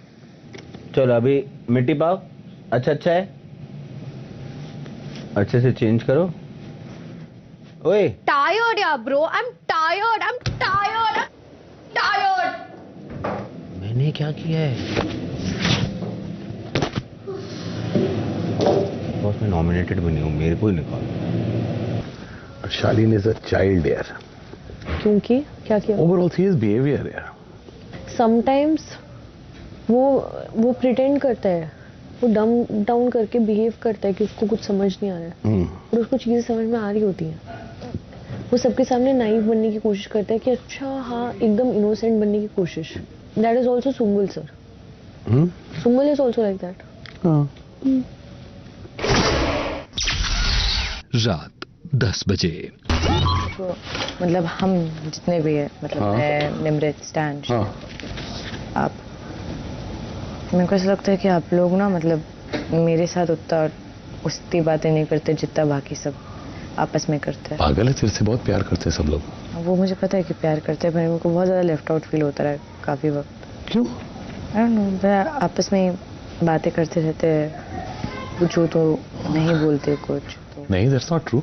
चलो अभी मिट्टी पाओ, अच्छा है, अच्छे से चेंज करो। ओए टायर्ड यार ब्रो, आई एम टायर्ड। मैंने क्या किया है? बॉस मैं नॉमिनेटेड भी नहीं हूँ, मेरे को ही निकालो। शालीन इज अ चाइल्ड यार। क्योंकि क्या किया? ओवरऑल सी इज बिहेवियर यार। समटाइम्स वो प्रिटेंड करता है, वो डम डाउन करके बिहेव करता है कि उसको कुछ समझ नहीं आ रहा है, और उसको चीजें समझ में आ रही होती हैं। वो सबके सामने नाइव बनने की कोशिश करता है कि अच्छा हाँ एकदम इनोसेंट बनने की कोशिश. That is also Sumbul sir. Sumbul is also like that. रात 10 बजे. तो मतलब हम जितने भी है मतलब मैं निमृत स्टैन आप मेरे को ऐसा लगता है कि आप लोग ना मतलब मेरे साथ उतनी बातें नहीं करते जितना बाकी सब आपस में करते हैं. पागल है, तेरे से बहुत प्यार करते हैं सब लोग. वो मुझे पता है कि प्यार करते हैं पर मेरे को बहुत ज़्यादा लेफ्ट आउट फील होता है काफ़ी वक्त. क्यों? I don't know. आपस में बातें करते रहते हैं कुछ तो नहीं बोलते कुछ तो. नहीं, that's not true.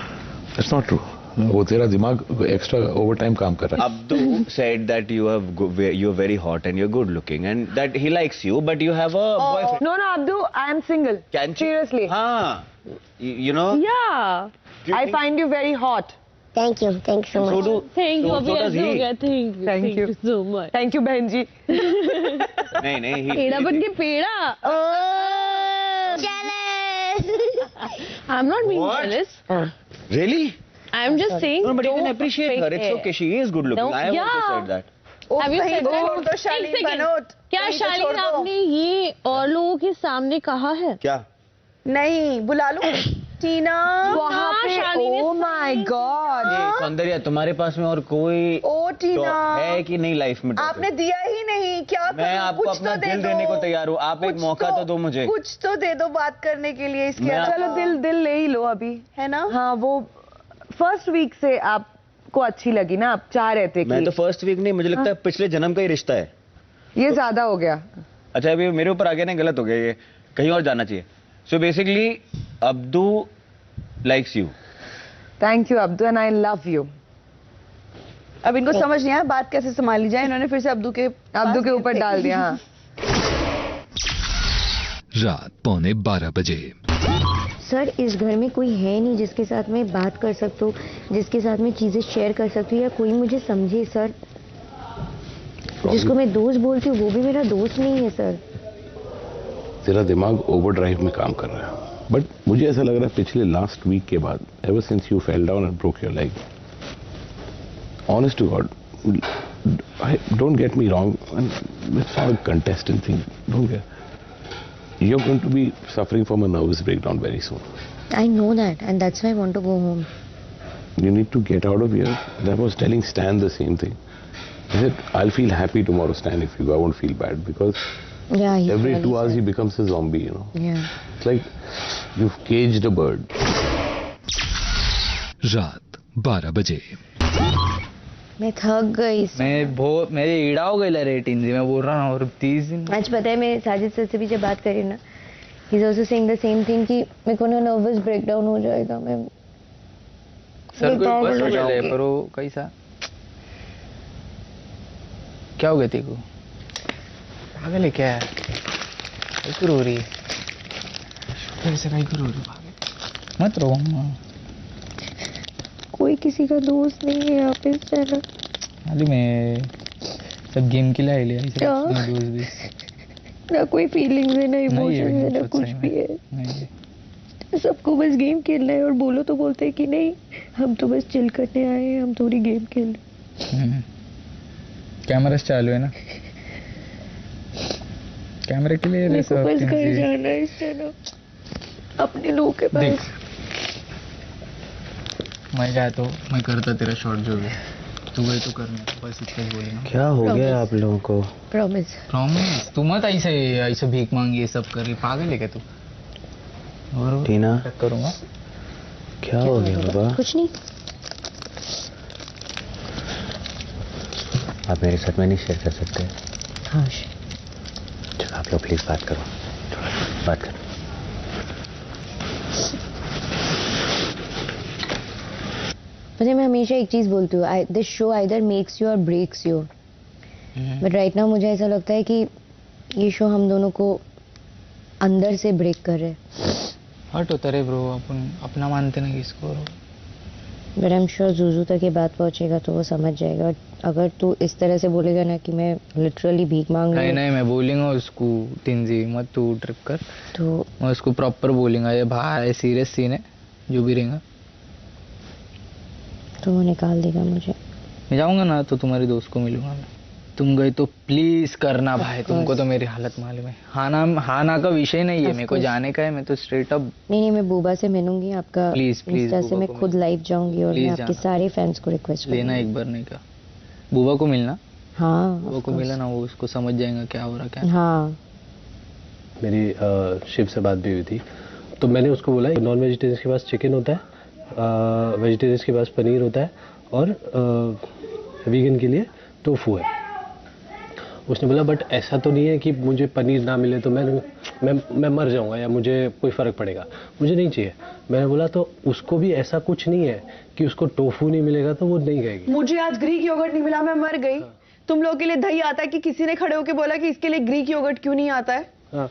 That's not true. वो तेरा दिमाग एक्स्ट्रा ओवर टाइम काम कर रहा है. Abdu said that you're very hot and you're good looking and that he likes you, but you have a boyfriend. No, Abdu, I am single. Seriously. हाँ. You know. Yeah. I find you very hot. Thank you so much. Thank you. So does he. Thank you so much. Thank you, बहन जी. नहीं. पेड़ा बन के पेड़ा. Jealous. I'm not being What? jealous. Really? I'm just saying. No, but you can don't appreciate her. It's fake okay. She is good looking. No, I have yeah. also said that. Have you said that? छोड़ दो शालीन एक second. Banot. क्या वहीं पे छोड़ शालीन दो. आपने ये और लोगों के सामने कहा है? क्या? नहीं बुला लो टीना. वहाँ पे oh my God. सौंदर्य तुम्हारे पास में और कोई ओ टीना है कि नहीं लाइफ में? आपने दिया ही नहीं. क्या मैं आपको अपना दिल देने को तैयार हूँ. आप एक मौका तो दो मुझे. कुछ तो दे दो बात करने के लिए. इसके चलो दिल ले ही लो अभी, है ना. हाँ वो फर्स्ट वीक से आपको अच्छी लगी ना, आप चाह रहे थे कि मैं तो फर्स्ट वीक नहीं, मुझे लगता है पिछले जन्म का ही रिश्ता है. ये ज्यादा हो गया. अच्छा अभी मेरे ऊपर आ गया ना, गलत हो गया ये, कहीं और जाना चाहिए. So basically Abdu likes you. Thank you Abdu and I love you. अब इनको समझ नहीं आया बात कैसे संभाली जाए. इन्होंने फिर से अब्दू के ऊपर डाल दिया. हाँ. रात 11:45 बजे. सर इस घर में कोई है नहीं जिसके साथ मैं बात कर सकता हूँ, जिसके साथ मैं चीज़ें शेयर कर सकती हूँ या कोई मुझे समझे. सर जिसको मैं दोस्त बोलती हूँ वो भी मेरा दोस्त नहीं है. सर तेरा दिमाग ओवरड्राइव में काम कर रहा है. बट मुझे ऐसा लग रहा है पिछले लास्ट वीक के बाद, ever since you fell down and broke your leg, honest to god, don't get me wrong, it's not a contestant thing. Don't get. You're going to be suffering from a nervous breakdown very soon. I know that and that's why I want to go home. You need to get out of here. I was telling Stan the same thing. I said, I'll feel happy tomorrow, Stan, if you go. I won't feel bad because every 2 hours he becomes a zombie, you know. Yeah. It's like you've caged a bird. रात 12 बजे. मैं थक गई. मेरे ईड़ा हो गई rating मैं बोल रहा हूँ. और 30 दिन आज पता है मैं साजिद सर से भी जब बात करी ना, he is also saying the same thing कि मेरे को ना नर्वस ब्रेकडाउन हो जाएगा. मैं सर कोई बस हो जाए पर वो कैसा क्या हो गया तेरे को? पागल है क्या? कैसे रो रही है? फिर से कैसे रो रही है? मत रो. कोई किसी का दोस्त नहीं है यहाँ पे. सर मालूम है सब गेम के लिए ले दोस्त भी. ना कोई फीलिंग्स है ना इमोशंस है ना कुछ भी है. सबको बस गेम खेलना है और बोलो तो बोलते हैं कि नहीं हम तो बस चिल करने आए हैं, हम थोड़ी गेम खेल रहे. कैमरा चालू है ना. कैमरे के लिए मेरे को बस घर जाना है. इस तरह अपने लोगों के पास. मैं गया तो मैं करता तेरा शॉट जो भी तू गए तो करना. बस इतना ही बोलेगा. क्या हो गया आप लोगों को? प्रॉमिस तू मत ऐसे भीख मांगी ये सब कर रही. पागल है क्या तू? और टीना करूँगा. क्या हो गया बाबा? कुछ नहीं. आप मेरे साथ में नहीं शेयर कर सकते? हाँ. चलो आप लोग प्लीज बात करो. बात करो. मुझे मैं हमेशा एक चीज बोलती हूँ, this show either makes you or breaks you. But right now मुझे ऐसा लगता है कि ये शो हम दोनों को अंदर से ब्रेक कर रहे. हट होता रे ब्रो. अपन अपना मानते ना किसको. But I am sure Juju तक ये बात पहुंचेगा तो वो समझ जाएगा. अगर तू इस तरह से बोलेगा ना कि मैं लिटरली भीख मांग रही हूँ. नहीं मैं बोलूंगा उसको. टिंजी मत तू ट्रिप कर. तो मैं उसको प्रॉपर बोलूंगा ये भाई सीरियस सीन है जो भी रहेगा. तो वो निकाल देगा मुझे। मैं जाऊंगा ना तो तुम्हारे दोस्त को मिलूंगा मैं। तुम गई तो प्लीज करना भाई, तुमको तो मेरी हालत मालूम है। हाना का विषय नहीं है, मेरे को जाने का है, मैं तो स्ट्रेट अप। नहीं मैं बूबा से मिलूंगी, आपका प्लीज इंस्टा से मैं खुद लाइव जाऊंगी और मैं आपके सारे फैंस को रिक्वेस्ट करूंगी। लेना एक बार नहीं का, बूबा को मिलना। हाँ बूबा को मिला ना, वो उसको समझ जाएगा क्या हो रहा क्या। हाँ मेरी शिव से बात भी हुई थी, तो मैंने उसको बोला नॉन वेजिटेरियंस के पास चिकन होता है, वेजिटेरियंस के पास पनीर होता है और वीगन के लिए टोफू है। उसने बोला बट ऐसा तो नहीं है कि मुझे पनीर ना मिले तो मैं मर जाऊंगा या मुझे कोई फर्क पड़ेगा, मुझे नहीं चाहिए। मैंने बोला तो उसको भी ऐसा कुछ नहीं है कि उसको टोफू नहीं मिलेगा तो वो नहीं खाएगी। मुझे आज ग्रीक योगर्ट नहीं मिला, मैं मर गई। तुम लोगों के लिए दही आता है कि किसी ने खड़े होकर बोला कि इसके लिए ग्रीक योगर्ट क्यों नहीं आता है? हाँ।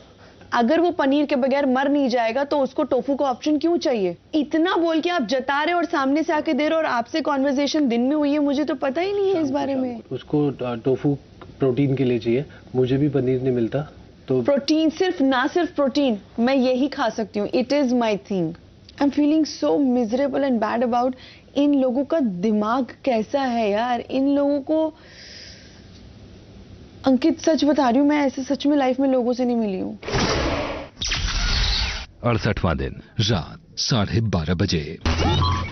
अगर वो पनीर के बगैर मर नहीं जाएगा तो उसको टोफू का ऑप्शन क्यों चाहिए? इतना बोल के आप जता रहे और सामने से आके दे रहे और आपसे कॉन्वर्सेशन दिन में हुई है, मुझे तो पता ही नहीं है इस बारे में। उसको टोफू प्रोटीन के लिए चाहिए, मुझे भी पनीर नहीं मिलता तो प्रोटीन सिर्फ प्रोटीन मैं यही खा सकती हूँ। It is my thing. I am feeling so miserable and bad about. इन लोगों का दिमाग कैसा है यार, इन लोगों को। अंकित सच बता रही हूँ, मैं ऐसे सच में लाइफ में लोगों से नहीं मिली हूँ। 68वां दिन रात 12:30 बजे।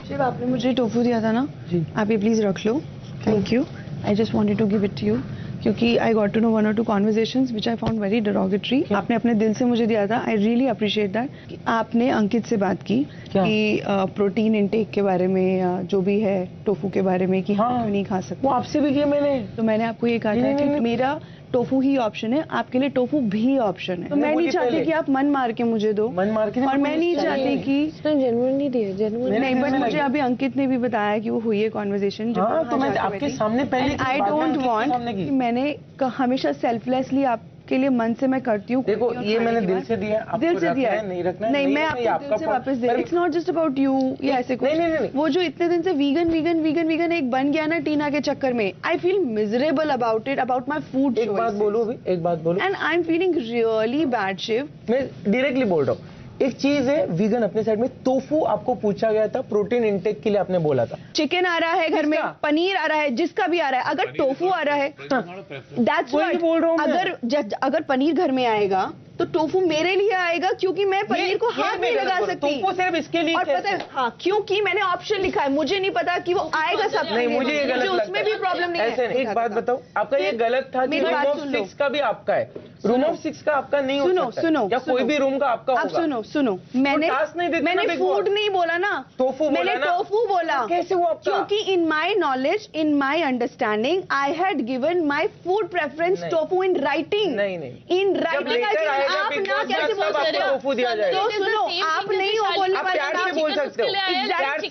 शिव आपने मुझे टोफू दिया था ना जी, आप ये प्लीज रख लो। Thank you. I just wanted to give it to you क्योंकि I got to know 1 or 2 conversations which I found very derogatory. आपने अपने दिल से मुझे दिया था। I really appreciate that. आपने अंकित से बात की कि प्रोटीन इनटेक के बारे में या जो भी है टोफू के बारे में कि हाँ क्यों नहीं खा सकते। वो आपसे भी किया मैंने। तो मैंने आपको ये कहा था कि मेरा टोफू ही ऑप्शन है, आपके लिए टोफू भी ऑप्शन है। तो मैं नहीं चाहती कि आप मन मार के मुझे दो, मन मार के और मैं नहीं चाहती कि जेन्युइनली दिए नहीं, बट मुझे अभी अंकित ने भी बताया कि वो हुई है कॉन्वर्सेशन। हाँ, तो मैं आपके सामने पहले आई डोंट वांट, मैंने हमेशा सेल्फलेसली आपके लिए मन से मैं करती हूँ। देखो ये मैंने दिल से दिया, दिल से दिया नहीं रखना नहीं, मैं आपको दिल से वापस दे। It's not just about you या ऐसे कुछ नहीं। वो जो इतने दिन से वीगन एक बन गया ना टीना के चक्कर में, I feel miserable about it, about my food. एक बात बोलूं अभी, एक बात बोलूं, and I am feeling really bad Shiv. मैं डायरेक्टली बोल रहा हूँ। एक चीज है वीगन अपने साइड में, टोफू आपको पूछा गया था प्रोटीन इंटेक के लिए, आपने बोला था चिकन आ रहा है घर में, पनीर आ रहा है, जिसका भी आ रहा है। अगर टोफू आ रहा है दैट्स व्हाट बोल रहा हूँ। अगर पनीर घर में आएगा तो टोफू मेरे लिए आएगा क्योंकि मैं पनीर को हाथ नहीं लगा सकती। टोफू सिर्फ इसके लिए। और पता है हाँ, क्योंकि मैंने ऑप्शन लिखा है, मुझे नहीं पता कि वो आएगा सब। नहीं, मुझे ये गलत लगता है। उसमें भी प्रॉब्लम नहीं है। एक बात बताओ, आपका ये गलत था कि रूम ऑफ 6 का भी आपका है, रूम ऑफ 6 का आपका नहीं हो सकता। सुनो या कोई भी रूम का आपका होगा। सुनो मैंने फूड नहीं बोला ना, टोफू बोला, मैंने टोफू बोला। कैसे वो आपका? क्योंकि in my knowledge, in my understanding, I had given my food preference tofu in writing. In writing आप ना कैसे बोल सकते हो? टोफू दिया जाएगा। तो सुनो, आप नहीं हो बोलने वाले, प्यार से बोल सकते हो, प्यार से।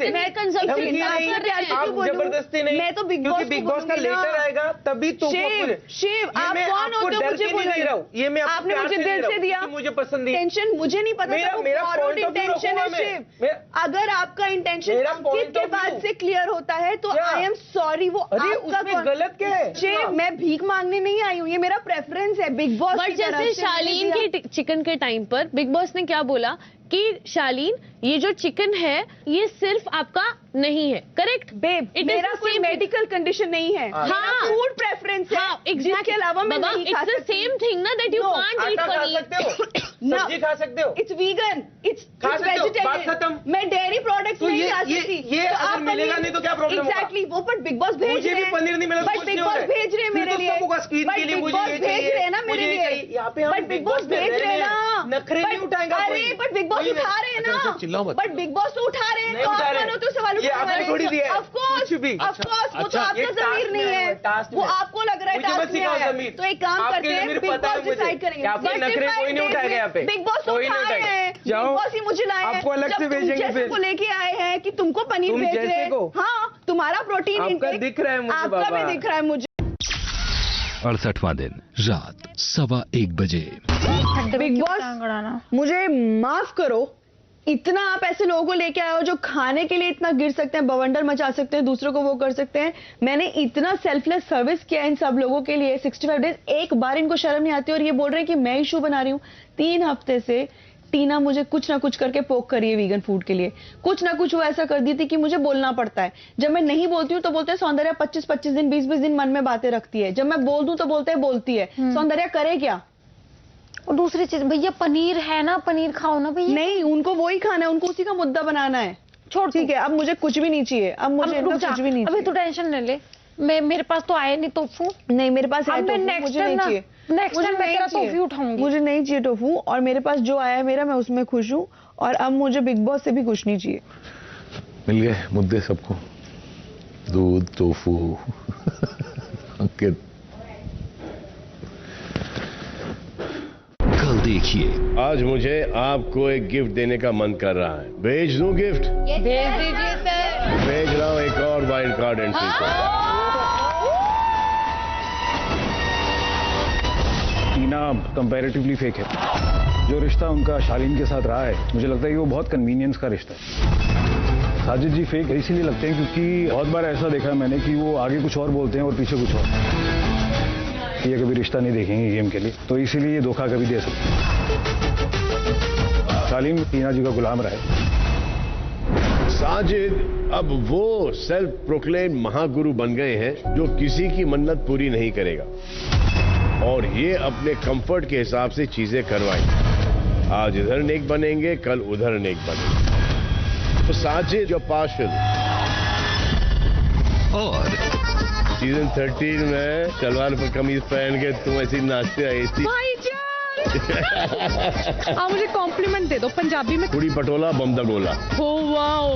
जबरदस्ती नहीं। मैं तो बिग बॉस का लेटर आएगा तभी तो। शिव आप कौन होते हो मुझे बोल रहे हो? ये मैं आपने मुझे दिल से दिया, मुझे पसंद नहीं। टेंशन मुझे नहीं पता, मेरा इंटेंशन है शिव। अगर आपका इंटेंशन अंकित के बाद से क्लियर होता है तो आई एम सॉरी। वो आपका गलत क्या है? शिव मैं भीख मांगने नहीं आई हूँ, ये मेरा प्रेफरेंस है बिग बॉस। बट जैसे शालीन के चिकन के टाइम पर बिग बॉस ने क्या बोला कि शालीन ये जो चिकन है ये सिर्फ आपका नहीं है, करेक्ट बेब? मेरा कोई मेडिकल कंडीशन नहीं है, हाँ फूड प्रेफरेंस है। एग्जैक्टली, अलावा मैं नहीं खा सकती। सेम थिंग ना that you can't eat paneer. सब्जी खा सकते हो, इट्स वीगन, इट्स वेजिटेरियन। मैं डेयरी प्रोडक्ट्स नहीं खा सकती। ये अगर मिलेगा नहीं तो क्या प्रॉब्लम होगा? एग्जैक्टली, वो पर बिग बॉस भेज रहे हैं। मुझे भी पनीर नहीं मिला, बट बिग बॉस भेज रहे हैं मेरे लिए। बट बिग बॉस भेज रहे हैं ना मेरे लिए। यहाँ पे बट बिग बॉस भेज रहे हैं ना, नखरे नहीं उठाएगा। अरे बट बिग बॉस उठा रहे हैं ना, बट बिग बॉस तो उठा रहे हैं। तो आप मानो तो सवाल उठा रहे हैं। ऑफ कोर्स वो तो आपका जमीर नहीं है, वो आपको लग रहा है टास्क में है। तो एक काम करते हैं, बिग बॉस डिसाइड करेंगे। कोई नहीं उठाएगा यहाँ पे, बिग बॉस तो उठा रहे हैं, बिग बॉस ही मुझे लाए हैं। आपको अलग से भेजेंगे फिर। को लेके आए हैं कि तुमको पनीर भेज रहे हैं। हाँ, तुम्हारा प्रोटीन आपका दिख रहा है मुझे, आपका भी दिख रहा है मुझे। 68वां दिन रात 1:15 बजे। बिग बॉस मुझे माफ करो, इतना आप ऐसे लोगों को लेके आए हो जो खाने के लिए इतना गिर सकते हैं, बवंडर मचा सकते हैं, दूसरों को वो कर सकते हैं। मैंने इतना सेल्फलेस सर्विस किया इन सब लोगों के लिए 65 डेज, एक बार इनको शर्म नहीं आती और ये बोल रहे हैं कि मैं इशू बना रही हूँ। 3 हफ्ते से टीना मुझे कुछ ना कुछ करके पोक करी है वीगन फूड के लिए, कुछ ना कुछ वो ऐसा कर दी थी कि मुझे बोलना पड़ता है। जब मैं नहीं बोलती हूँ तो बोलते हैं सौंदर्या 25-25 दिन 20-20 दिन मन में बातें रखती है, जब मैं बोल दूं तो बोलते हैं बोलती है। सौंदर्या करे क्या? और दूसरी चीज भैया पनीर है ना, पनीर खाओ ना भैया। नहीं, उनको वही खाना है, उनको उसी का मुद्दा बनाना है। छोड़, ठीक है, अब मुझे कुछ भी नहीं चाहिए, अब मुझे कुछ भी नहीं अभी तो टेंशन ले ले, मेरे पास तो आए नहीं टोफू। नहीं, मेरे पास है टोफू, मुझे नहीं चाहिए। नेक्स्ट टाइम मैं तेरा टोफू उठाऊंगी। मुझे नहीं चाहिए टोफू, और मेरे पास जो आया है मेरा, मैं उसमें खुश हूँ, और अब मुझे बिग बॉस से भी कुछ नहीं चाहिए। मिल गए मुद्दे सबको, दूध, टोफू, अंकित। कल देखिए, आज मुझे आपको एक गिफ्ट देने का मन कर रहा है। भेज दूं गिफ्ट? भेज दीजिए सर। भेज रहा हूं एक और वाइल्ड कार्ड एंट्री को। टीना कंपैरेटिवली फेक है। जो रिश्ता उनका शालीन के साथ रहा है, मुझे लगता है कि वो बहुत कन्वीनियंस का रिश्ता है। साजिद जी फेक इसीलिए लगते हैं क्योंकि बहुत बार ऐसा देखा है मैंने कि वो आगे कुछ और बोलते हैं और पीछे कुछ और। ये कभी रिश्ता नहीं देखेंगे गेम के लिए, तो इसीलिए ये धोखा कभी दे सकते हैं। शालीन टीना जी का गुलाम रहा है। साजिद अब वो सेल्फ प्रोक्लेम महागुरु बन गए हैं जो किसी की मन्नत पूरी नहीं करेगा, और ये अपने कंफर्ट के हिसाब से चीजें करवाएंगे। आज इधर नेक बनेंगे, कल उधर नेक बनेंगे। तो साजिद जो पार्शल और सीजन 13 में सलवार पर कमीज पहन के तुम ऐसी नाचते आई थी। आप मुझे कॉम्प्लीमेंट दे दो पंजाबी में। कुड़ी पटोला बम दा गोला। Oh wow.